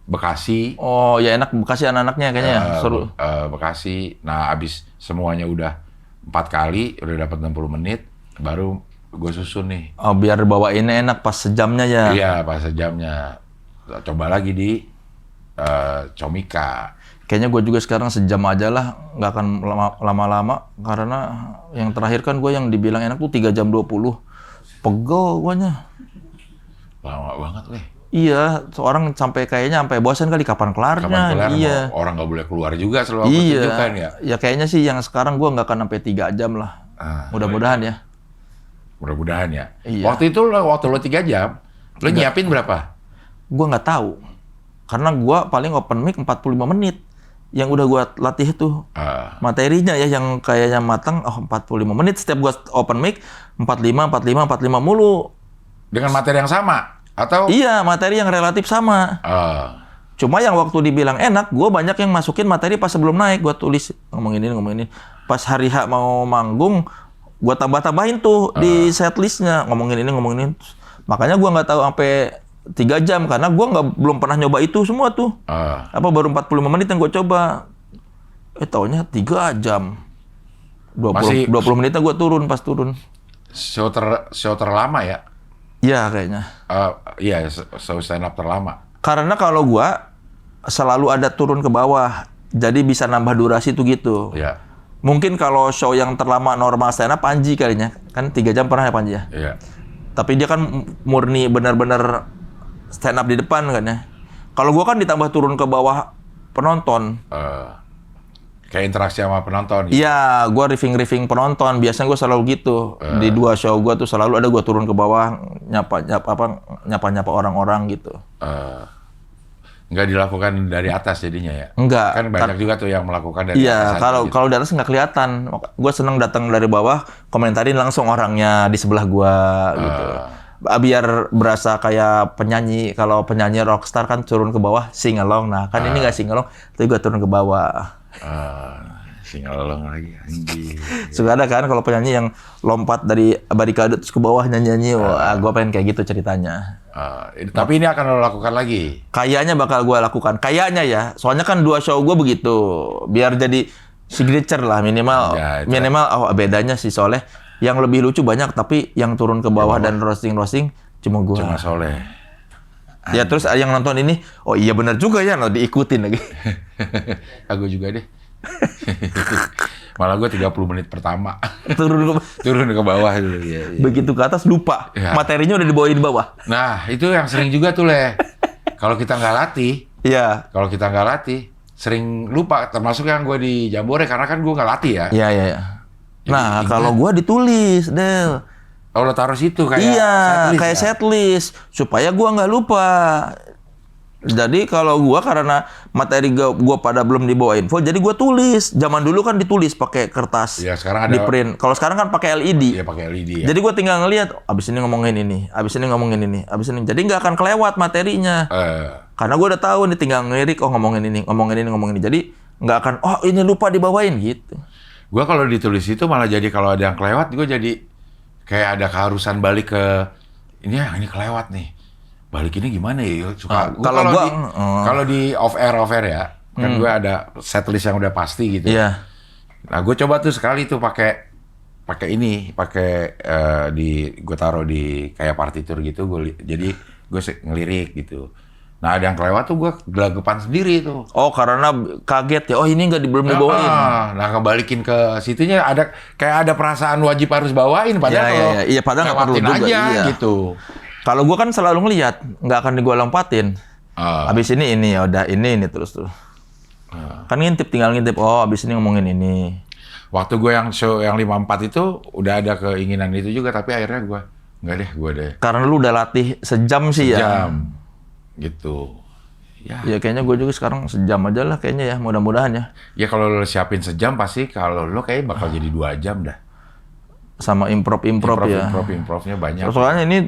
Bekasi. Oh ya enak Bekasi anak-anaknya kayaknya seru. Bekasi. Nah abis semuanya udah 4 kali, udah dapat 60 menit, baru gue susun nih. Oh biar bawainnya enak pas sejamnya ya. Iya pas sejamnya. Coba lagi di Comika. Kayaknya gue juga sekarang sejam aja lah, nggak akan lama-lama. Karena yang terakhir kan gue yang dibilang enak tuh 3 jam 20. Pegel guanya. Lama banget, Leh. Iya, seorang sampai bosan kali kapan kelarnya. Iya. Orang nggak boleh keluar juga selalu pertunjukan ya. Ya kayaknya sih yang sekarang gue nggak akan sampai 3 jam lah. Mudah-mudahan ya. Mudah-mudahan ya. Iya. Waktu lo 3 jam, lo nyiapin berapa? Gue nggak tahu. Karena gue paling open mic 45 menit. Yang udah gue latih tuh materinya ya yang kayaknya matang 45 menit setiap gue open mic 45 mulu. Dengan materi yang sama atau? Iya, materi yang relatif sama. Cuma yang waktu dibilang enak, gue banyak yang masukin materi pas sebelum naik, gue tulis ngomongin ini. Pas hari H mau manggung, gue tambah-tambahin tuh di setlistnya ngomongin ini. Makanya gue nggak tahu sampai 3 jam karena gue belum pernah nyoba itu semua tuh. Baru 45 menit yang gue coba. Taunya 3 jam. 20 menitnya gue pas turun. Show terlama ya? Iya kayaknya. Iya, show stand up terlama. Karena kalau gue selalu ada turun ke bawah. Jadi bisa nambah durasi tuh gitu. Iya. Mungkin kalau show yang terlama normal stand up Panji kalinya. Kan 3 jam pernah ya Panji ya? Iya. Tapi dia kan murni benar-benar stand up di depan kan ya. Kalau gua kan ditambah turun ke bawah penonton. Kayak interaksi sama penonton gitu. Iya, gua riffing penonton. Biasanya gua selalu gitu. Di 2 show gua tuh selalu ada gua turun ke bawah nyapa orang-orang gitu. Nggak dilakukan dari atas jadinya ya? Enggak. Kan banyak juga tuh yang melakukan dari atas. Iya, aja gitu. kalau di atas nggak kelihatan. Gue seneng datang dari bawah, komentarin langsung orangnya di sebelah gua gitu. Biar berasa kayak penyanyi. Kalau penyanyi rockstar kan turun ke bawah sing along. Nah, kan ini nggak sing along, tapi gue turun ke bawah. Singalong lagi anjing. Suka ada kan kalau penyanyi yang lompat dari barikade terus ke bawah nyanyi-nyanyi. Wah, gue pengen kayak gitu ceritanya. Tapi ini akan lo lakukan lagi? Kayaknya bakal gue lakukan. Kayaknya ya. Soalnya kan 2 show gue begitu. Biar jadi signature lah minimal. Ya, minimal bedanya sih soalnya yang lebih lucu banyak tapi yang turun ke bawah dan roasting cuma gue. Cuma Soleh. Ya terus yang nonton ini, oh iya benar juga ya, no, diikutin lagi. Aku juga deh. Malah gue 30 menit pertama turun ke bawah dulu. Ya. Begitu ke atas lupa. Ya. Materinya udah dibawain di bawah. Nah, itu yang sering juga tuh, Le. Kalau kita nggak latih, sering lupa. Termasuk yang gue di Jambore, karena kan gue nggak latih ya. Iya. Nah, kalau gue ditulis, Del. Oh, lo taruh situ kayak setlist, kayak ya? setlist. Supaya gue nggak lupa. Jadi kalau gua karena materi gua pada belum dibawa info, jadi gua tulis. Zaman dulu kan ditulis pakai kertas. Iya, sekarang ada di print. Kalau sekarang kan pakai LED. Iya, pakai LED ya. Jadi gua tinggal ngelihat, abis ini ngomongin ini, abis ini ngomongin ini, abis ini. Jadi nggak akan kelewat materinya. Karena gua udah tahu nih, tinggal ngelirik, oh ngomongin ini. Jadi nggak akan, oh ini lupa dibawain gitu. Gua kalau ditulis itu malah jadi kalau ada yang kelewat, gua jadi kayak ada keharusan balik ke ini kelewat nih. Balik ini gimana ya? Suka kalau di off air ya, kan gue ada setlist yang udah pasti gitu. Iya. Nah, gue coba tuh sekali tuh pakai gue taruh di kayak partitur gitu, jadi gue ngelirik gitu. Nah, ada yang kelewat tuh gue gelagapan sendiri tuh. Oh, karena kaget ya. Oh, ini belum dibawain. Nah, kebalikin ke situnya kayak ada perasaan wajib harus bawain, padahal padahal nggak perlu juga aja gitu. Kalau gue kan selalu ngeliat, nggak akan gue lompatin. Abis ini ya udah ini terus tuh. Kan tinggal ngintip. Oh, abis ini ngomongin ini. Waktu gue yang show yang 54 itu udah ada keinginan itu juga, tapi akhirnya gue gue deh. Karena lu udah latih sejam sih ya. Sejam, gitu. Ya kayaknya gue juga sekarang sejam aja lah kayaknya ya, mudah-mudahan ya. Ya kalau lo siapin sejam pasti kalau lo kayaknya bakal jadi 2 jam dah. Sama improvnya banyak. Soalnya ini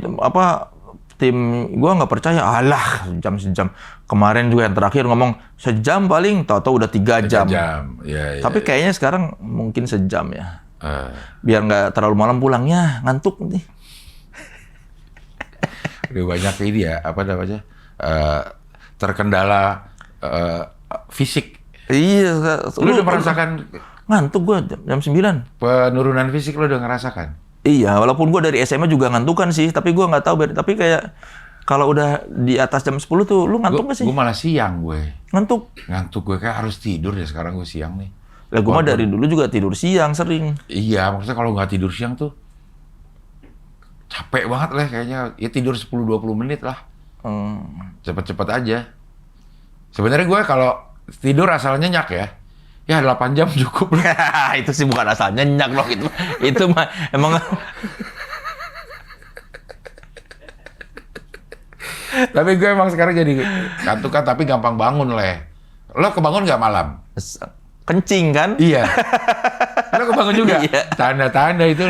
tim gua nggak percaya, alah sejam. Kemarin juga yang terakhir ngomong sejam paling, tahu-tahu udah 3 jam. Ya, tapi kayaknya sekarang mungkin sejam ya. Biar nggak terlalu malam pulangnya, ngantuk nih. Udah banyak ini ya, apa namanya, terkendala fisik. Iya. Lu udah merasakan ngantuk gua jam 9. Penurunan fisik lo udah ngerasakan? Iya, walaupun gua dari SMA juga ngantukan sih, tapi gua nggak tahu. Tapi kayak kalau udah di atas jam 10 tuh, lu ngantuk nggak sih? Gue malah siang gue. Ngantuk Gue kayak harus tidur deh sekarang gue siang nih. Lah gua mah dari dulu juga tidur siang sering. Iya, maksudnya kalau nggak tidur siang tuh capek banget lah kayaknya. Ya tidur 10-20 menit lah. Cepet-cepet aja. Sebenarnya gue kalau tidur asal nyenyak ya 8 jam cukup lah. Itu sih bukan asal nyenyak loh gitu. Itu mah emang. Tapi gue emang sekarang jadi kantukan tapi gampang bangun Lo kebangun nggak malam? Kencing kan? Iya. Lo kebangun juga? Iya. Tanda-tanda itu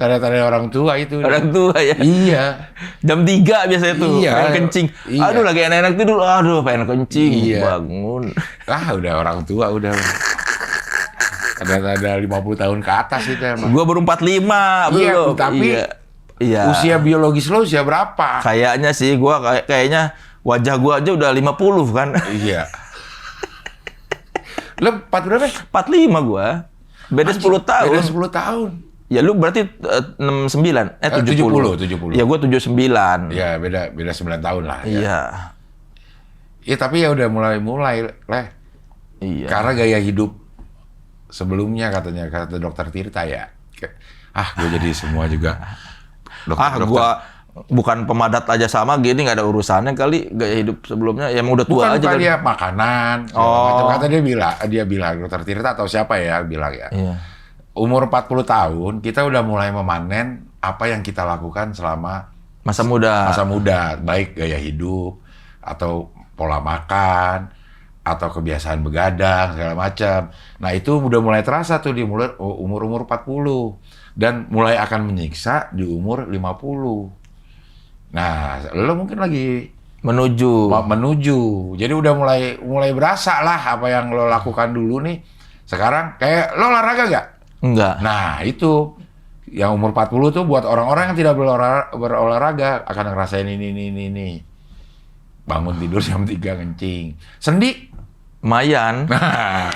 tanda-tanda orang tua itu. Orang tua ya? Iya. Jam 3 biasanya tuh, iya. pengen kencing. Iya. Aduh lagi enak-enak tidur, aduh pengen kencing. Iya. Bangun. Udah orang tua udah. Ada 50 tahun ke atas itu emang. Gua baru 45 belum. Tapi iya. Usia biologis lo usia berapa? Kayaknya sih gua kayaknya wajah gua aja udah 50 kan. Iya. Lo 4 berapa? 45 gua. Beda 10 tahun. Beda 10 tahun. Ya lu berarti 69, 70. Ya gua 79. Ya beda 9 tahun lah. Iya. Ya tapi ya udah mulai Iya. Karena gaya hidup sebelumnya katanya, kata dokter Tirta ya. Gue jadi semua juga dokter. Gua bukan pemadat aja sama gini, nggak ada urusannya kali gaya hidup sebelumnya. Ya emang udah tua aja bukan kan. dia makanan, macam kata dia bilang dokter Tirta atau siapa ya bilang ya. Iya. Umur 40 tahun kita udah mulai memanen apa yang kita lakukan selama Masa muda, baik gaya hidup atau pola makan atau kebiasaan begadang segala macam. Nah, itu udah mulai terasa tuh di umur 40 dan mulai akan menyiksa di umur 50. Nah, lo mungkin lagi menuju. Jadi udah mulai berasa lah apa yang lo lakukan dulu nih. Sekarang kayak lo olahraga nggak? Enggak. Nah, itu yang umur 40 tuh buat orang-orang yang tidak berolahraga akan ngerasain ini. Bangun tidur jam 3 ngencing. Sendi? Lumayan. Nah.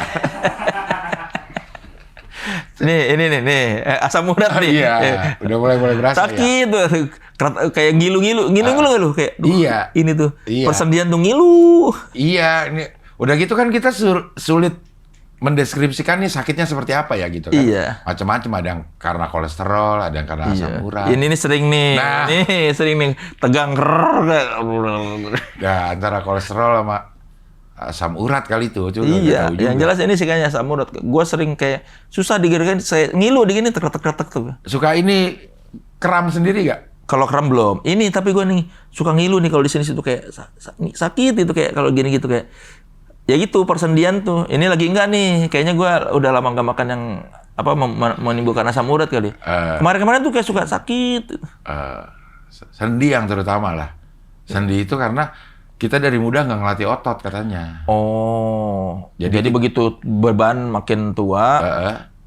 Nih, asam urat nih. Iya, udah mulai berasa sakit ya. tuh. Kayak ngilu nggak lu kayak. Iya. Ini tuh. Iya. Persendian tuh ngilu. Iya, ini udah gitu kan kita sulit mendeskripsikan nih sakitnya seperti apa ya gitu kan. Iya. Macam-macam, ada yang karena kolesterol, ada yang karena asam urat. Ini sering nih. Nah. Nih sering nih tegang kayak. Nah, antara kolesterol sama asam urat kali itu. Iya, yang jelas ini sih kayaknya asam urat. Gua sering kayak susah digerakin, saya ngilu digini tek-tek tuh. Suka ini kram sendiri gak? Kalau kram belum. Ini tapi gua nih suka ngilu nih kalau di sini situ kayak sakit itu kayak kalau gini gitu kayak. Ya gitu persendian tuh. Ini lagi enggak nih. Kayaknya gua udah lama enggak makan yang apa menimbulkan asam urat kali. Kemarin-kemarin tuh kayak suka sakit. Sendi yang terutama lah. Sendi itu karena kita dari muda nggak ngelatih otot katanya. Oh. Jadi begitu beban makin tua,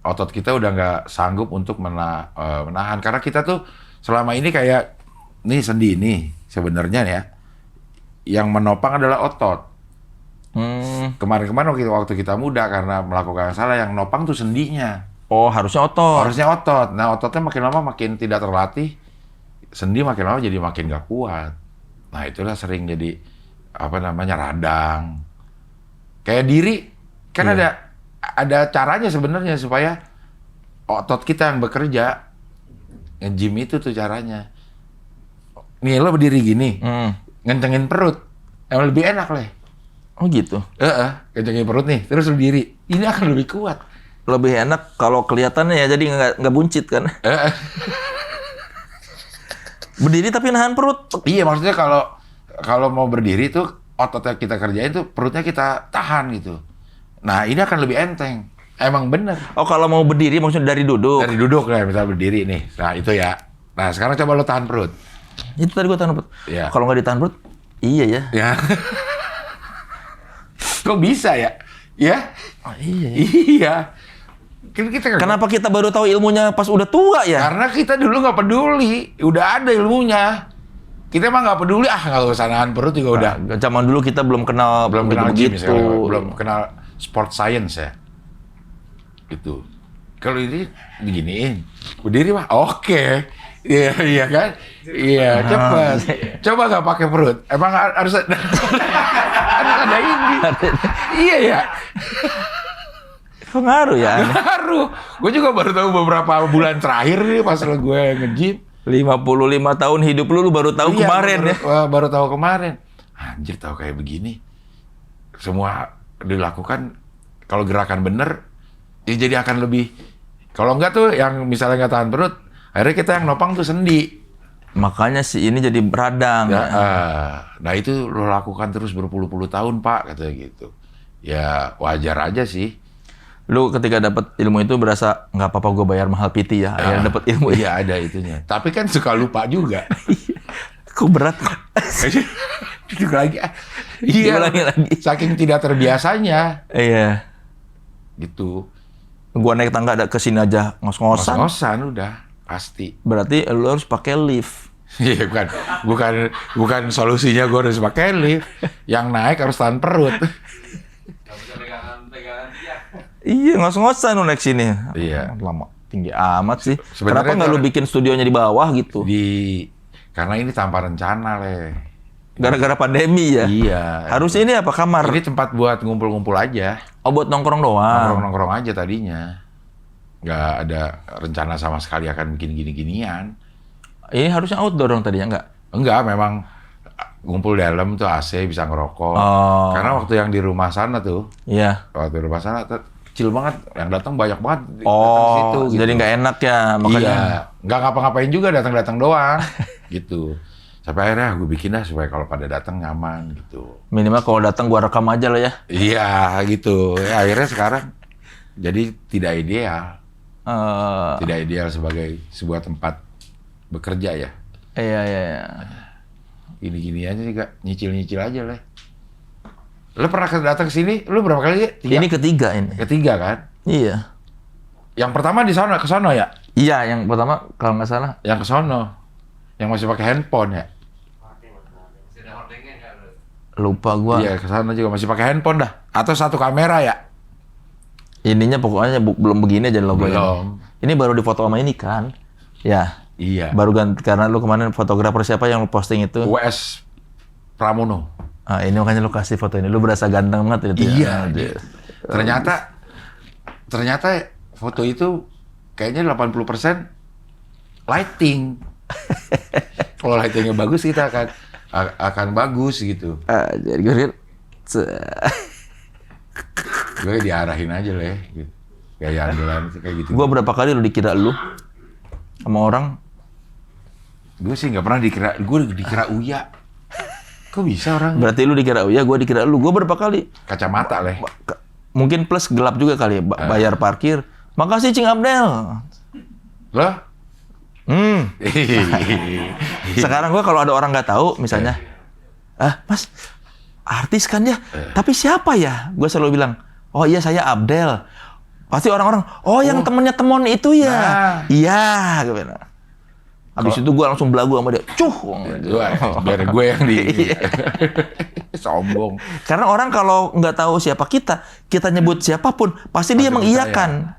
otot kita udah nggak sanggup untuk menahan. Karena kita tuh selama ini kayak nih sendi ini sebenarnya ya, yang menopang adalah otot. Kemarin-kemarin waktu kita muda karena melakukan yang salah, yang nopang tuh sendinya. Oh, harusnya otot. Harusnya otot. Nah, ototnya makin lama makin tidak terlatih, sendi makin lama jadi makin gak kuat. Nah, itulah sering jadi radang. Kayak diri kan ada caranya sebenarnya supaya otot kita yang bekerja. Nge-gym itu tuh caranya. Nih lo berdiri gini, ngencengin perut, yang lebih enak lah. Oh gitu. Kencengin perut nih, terus berdiri. Ini akan lebih kuat. Lebih enak kalau kelihatannya ya, jadi nggak buncit kan. Berdiri tapi nahan perut. Iya, maksudnya kalau mau berdiri tuh otot yang kita kerjain tuh perutnya kita tahan gitu. Nah, ini akan lebih enteng. Emang bener. Oh, kalau mau berdiri maksudnya dari duduk. Dari duduk lah, misalnya berdiri nih. Nah, itu ya. Nah, sekarang coba lo tahan perut. Itu tadi gua tahan perut. Ya. Kalau nggak ditahan perut, iya ya. Ya. Kok bisa ya? Ya? Oh, iya. Iya. Kenapa kita baru tahu ilmunya pas udah tua ya? Karena kita dulu nggak peduli. Udah ada ilmunya. Kita emang nggak peduli, nggak usah nahan perut juga udah. Zaman dulu kita belum kenal gym, begitu. Belum kenal sport science ya. Gitu. Kalau ini beginiin, berdiri mah oke. Iya kan? Iya, cepat. Coba nggak pakai perut. Emang harus ada ini. Iya ya. Pengaruh ya. Pengaruh. Gue juga baru tahu beberapa bulan terakhir nih pas gue nge-gym. 55 tahun hidup lu baru tahu kemarin ya. Baru tahu kemarin. Anjir, tahu kayak begini. Semua dilakukan kalau gerakan bener, ya jadi akan lebih. Kalau enggak tuh yang misalnya nggak tahan perut, akhirnya kita yang nopang tuh sendi. Makanya si ini jadi beradang. Ya, nah itu lo lakukan terus berpuluh-puluh tahun, Pak, katanya gitu. Ya wajar aja sih. Lu ketika dapat ilmu itu berasa nggak apa-apa gue bayar mahal PT ya. Akhirnya dapat ilmu. Iya, ada itunya. Tapi kan suka lupa juga. Kok berat? Juga lagi. Iya. Lagi. Saking tidak terbiasanya. Iya. Gitu. Gua naik tangga ada ke sini aja ngos-ngosan. Ngos-ngosan udah pasti. Berarti lu harus pakai lift. Iya, bukan solusinya gua harus pakai lift. Yang naik harus tahan perut. Iya, ngos-ngosan lu naik sini. Iya. Lama. Tinggi amat sih. Sebenarnya kenapa nggak lu bikin studionya di bawah gitu? Karena ini tanpa rencana, Le. Gara-gara pandemi ya. Iya. Harusnya ini apa kamar? Ini tempat buat ngumpul-ngumpul aja. Oh, buat nongkrong doang. Nongkrong-nongkrong aja tadinya. Nggak ada rencana sama sekali akan bikin gini-ginian. Ini harusnya outdoor dong tadinya, enggak? Enggak, memang ngumpul dalam tuh AC bisa ngerokok. Oh. Karena waktu yang di rumah sana tuh, Iya. waktu di rumah sana kecil banget, yang datang banyak banget. Datang Oh, situ, gitu. jadi nggak enak ya, makanya. Iya, nggak ngapa-ngapain juga, datang-datang doang, gitu. Sampai akhirnya gue bikin dah supaya kalau pada datang nyaman gitu. Minimal kalau datang gua rekam aja lah ya. Iya, gitu. Ya, akhirnya sekarang jadi tidak ideal. Tidak ideal sebagai sebuah tempat bekerja ya. Iya. Gini-gini aja sih, Kak. Nyicil-nyicil aja lah. Lo pernah datang ke sini? Lo berapa kali ya? Ini ketiga ini. Ketiga kan? Iya. Yang pertama di sana, ke sono ya? Iya, yang pertama kalau nggak salah. Yang ke sono. Yang masih pakai handphone ya? Lupa gua. Iya, ke sana juga masih pakai handphone dah. Atau satu kamera ya? Ininya pokoknya belum begini aja logonya. Belum. Ini baru difoto sama ini kan? Ya. Iya. Baru ganti karena lu kemarin fotografer siapa yang lu posting itu? US Pramono. Ah, ini makanya lu kasih foto ini. Lu berasa ganteng banget itu. Iya. Ya. Ternyata foto itu kayaknya 80% lighting. Kalau lightingnya bagus kita akan bagus gitu. Jadi gue liat, Gue diarahin aja lah ya. Gitu. Kayak andalan kayak gitu. Gue berapa kali lu dikira lu sama orang? Gue sih nggak pernah gue dikira Uya. Kok bisa orang? Berarti lu dikira Uya, gue dikira lu. Gue berapa kali? Kacamata lah. Mungkin plus gelap juga kali, bayar parkir. Makasih Cing Abdel. Loh? Sekarang gue kalau ada orang nggak tahu, misalnya, Mas, artis kan ya? Tapi siapa ya? Gue selalu bilang, oh iya saya Abdel. Pasti orang-orang, oh yang temennya Temon itu ya? Nah. Iya, gue bilang. Habis itu gue langsung belagu sama dia, Biar gue yang di sombong. Karena orang kalau nggak tahu siapa kita nyebut siapapun, pasti dia mengiyakan.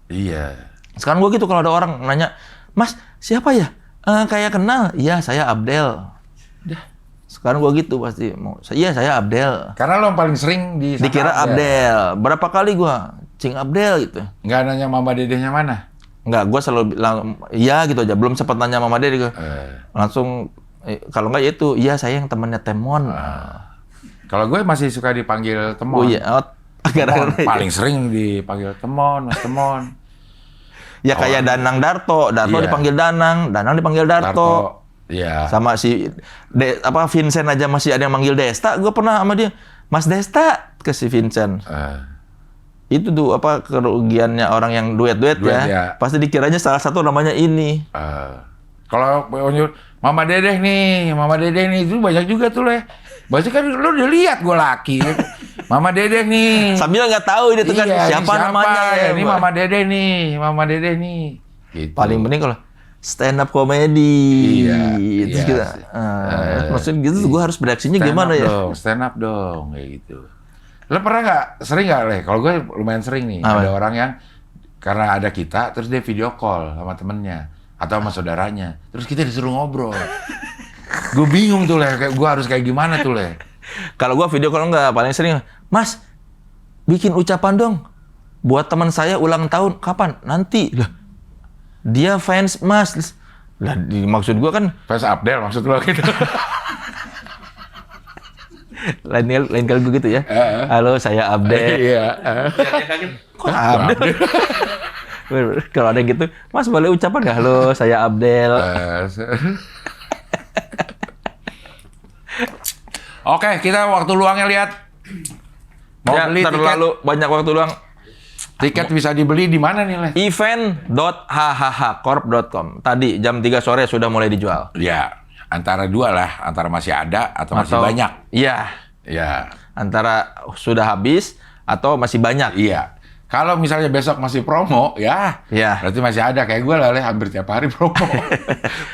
Iya. Sekarang gue gitu kalau ada orang nanya, Mas, siapa ya? Kayak kenal. Iya, saya Abdel. Dah. Sekarang gue gitu pasti. Iya, saya Abdel. Karena lo yang paling sering dikira Abdel. Berapa kali gue? Cing Abdel gitu. Nggak nanya mama dedehnya mana? Nggak, gue selalu bilang, iya gitu aja. Belum sempat nanya mama dede gue. Langsung, kalau nggak ya itu, iya saya yang temannya Temon. Kalau gue masih suka dipanggil Temon. Oh iya, Paling sering dipanggil Temon, Mas Temon. Ya kayak Danang Darto dipanggil Danang dipanggil Darto. Iya. Sama si Vincent aja masih ada yang manggil Desta. Gue pernah sama dia, Mas Desta ke si Vincent. Itu tuh kerugiannya orang yang duet-duet ya. Pasti dikiranya salah satu namanya ini. Kalau Mama Dedeh nih itu banyak juga tuh leh. Berarti kan lu udah lihat gue laki. Mama Dedeh nih. Sambil nggak tahu dia tuh kan siapa namanya ya. Ini Mama Dedeh nih. Gitu. Paling penting kalau stand up comedy. Iya. Terus kita, maksudnya gitu gue harus bereaksinya gimana ya? Stand up dong, kayak gitu. Lo pernah sering nggak leh? Kalau gue lumayan sering nih. Ada orang yang karena ada kita, terus dia video call sama temennya atau sama saudaranya, terus kita disuruh ngobrol. Gue bingung tuh leh, gue harus kayak gimana tuh leh? Kalau gue video call nggak, paling sering, Mas, bikin ucapan dong buat teman saya ulang tahun. Kapan? Nanti. Lah, dia fans Mas. Lah, maksud gue kan fans Abdel maksud lo gitu. lain kali gue gitu ya. Halo, saya Abdel. Iya. Kok Abdel? Kalau ada yang gitu, Mas boleh ucapan nggak? Halo, saya Abdel. Oke, kita waktu luangnya lihat. Mau beli terlalu tiket. Banyak waktu luang. Tiket bisa dibeli di mana nih, Leh? Event.hhhcorp.com. Tadi jam 3 sore sudah mulai dijual. Ya, antara dua lah, antara masih ada atau masih banyak. Iya. Ya. Antara sudah habis atau masih banyak. Iya. Kalau misalnya besok masih promo, ya. Berarti masih ada. Kayak gue lah, hampir tiap hari promo.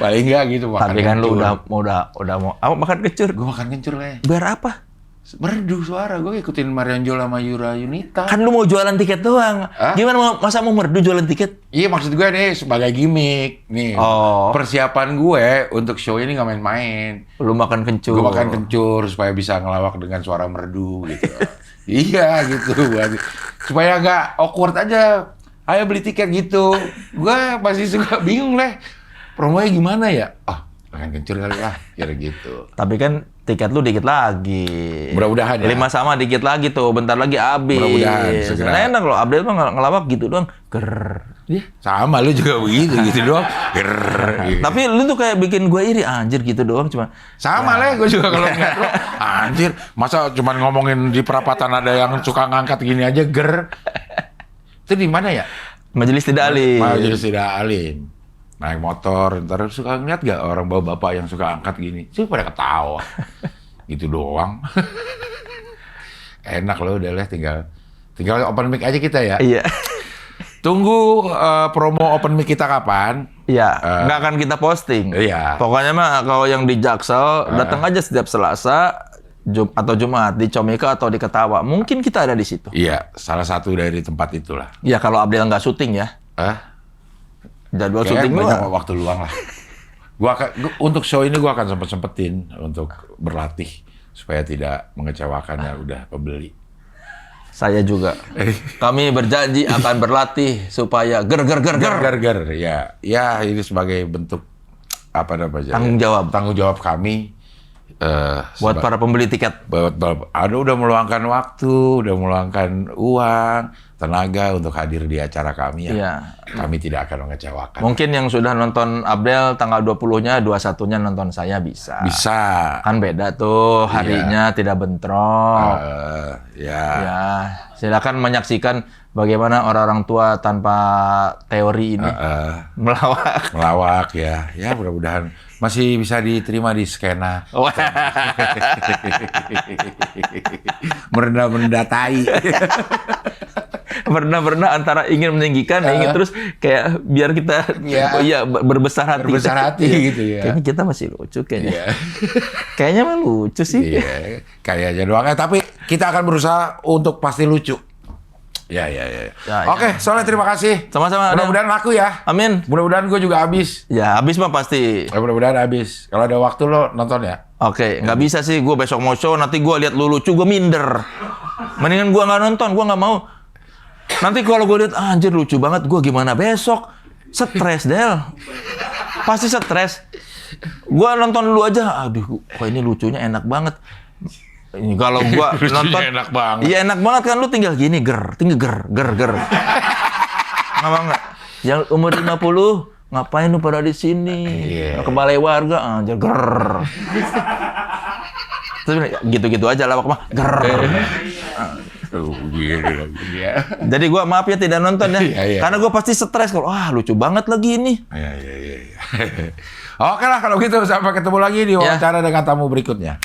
Paling enggak gitu. Tapi kan lu udah mau. Apa makan kencur? Gue makan kencur, Leh. Biar apa? Merdu suara, gue ikutin Marion Jola sama Yura Yunita. Kan lu mau jualan tiket doang. Hah? Gimana masa mau merdu jualan tiket? Iya, maksud gue nih sebagai gimmick nih. Oh. Persiapan gue untuk show ini nggak main-main. Lu makan kencur. Gue makan kencur supaya bisa ngelawak dengan suara merdu gitu. Iya gitu, supaya nggak awkward aja. Ayo beli tiket gitu. Gue masih suka bingung lah. Promonya gimana ya? Makan kencur kali lah, kira gitu. Tapi kan tiket lu dikit lagi. Mudah-mudahan ya. 5 sama dikit lagi tuh, bentar lagi habis. Mudah-mudahan segera. Nah, enak loh, Abdel mah ngelawak gitu doang. Ger. Iya, sama lu juga begitu gitu doang. Gitu. Tapi lu tuh kayak bikin gue iri, anjir gitu doang cuma. Sama lah, gue juga kalau ngeliat lu, anjir, masa cuman ngomongin di perapatan ada yang suka ngangkat gini aja, ger. Itu di mana ya? Majelis tidak alim. Majelis tidak alim. Naik motor, ntar suka ngeliat gak orang bapak-bapak yang suka angkat gini? Sih pada ketawa. Gitu doang. Enak loh, udah lah tinggal open mic aja kita ya. Iya. Tunggu promo open mic kita kapan? Iya, nggak akan kita posting. Iya. Pokoknya mah kalau yang di Jaksel, datang aja setiap Selasa atau Jumat di Comika atau di Ketawa. Mungkin kita ada di situ. Iya, salah satu dari tempat itulah. Ya kalau Abdel nggak syuting ya. Jadwal syuting banyak gua. waktu luang lah. Untuk show ini gua akan sempetin untuk berlatih supaya tidak mengecewakan ya udah pembeli. Saya juga. Kami berjanji akan berlatih supaya ger. Ya, ya ini sebagai bentuk apa namanya? Tanggung jawab kami. Buat para pembeli tiket. Udah meluangkan waktu, udah meluangkan uang, tenaga untuk hadir di acara kami ya. Iya. Kami tidak akan mengecewakan. Mungkin yang sudah nonton Abdel tanggal 20-nya, 21-nya nonton saya bisa. Bisa. Kan beda tuh, harinya tidak bentrok. Ya. Ya, silakan menyaksikan bagaimana orang-orang tua tanpa teori ini Melawak ya. Ya mudah-mudahan masih bisa diterima di skena. Merendah-merendah tai. Pernah antara ingin meninggikan, ingin terus kayak biar kita berbesar hati. Berbesar hati gitu ya. Kayaknya kita masih lucu kayaknya. Iya. Kayaknya mah lucu sih. Iya, kayaknya doang. Tapi kita akan berusaha untuk pasti lucu. Ya. Oke, Soleh terima kasih. Sama-sama. Mudah-mudahan laku ya. Amin. Mudah-mudahan gue juga habis. Ya, habis mah pasti. Mudah-mudahan habis. Kalau ada waktu lo nonton ya. Oke, nggak bisa sih. Gue besok mau show, nanti gue lihat lu lucu, gue minder. Mendingan gue nggak nonton, gue nggak mau. Nanti kalau gue lihat, anjir lucu banget, gue gimana besok? Stres, Del. Pasti stres. Gue nonton dulu aja, aduh, kok ini lucunya enak banget. Ini kalau gue nonton, enak banget. Iya enak banget kan, lu tinggal gini, tinggal ger. Nggak. Yang umur 50, ngapain lu pada di sini? Ke balai warga, anjir, ger. Terus gitu-gitu aja lah, mah ger. Jadi gue maaf ya tidak nonton ya. Karena gue pasti stres kalau lucu banget lagi ini. Iya. Oke lah kalau gitu, sampai ketemu lagi di wawancara dengan tamu berikutnya.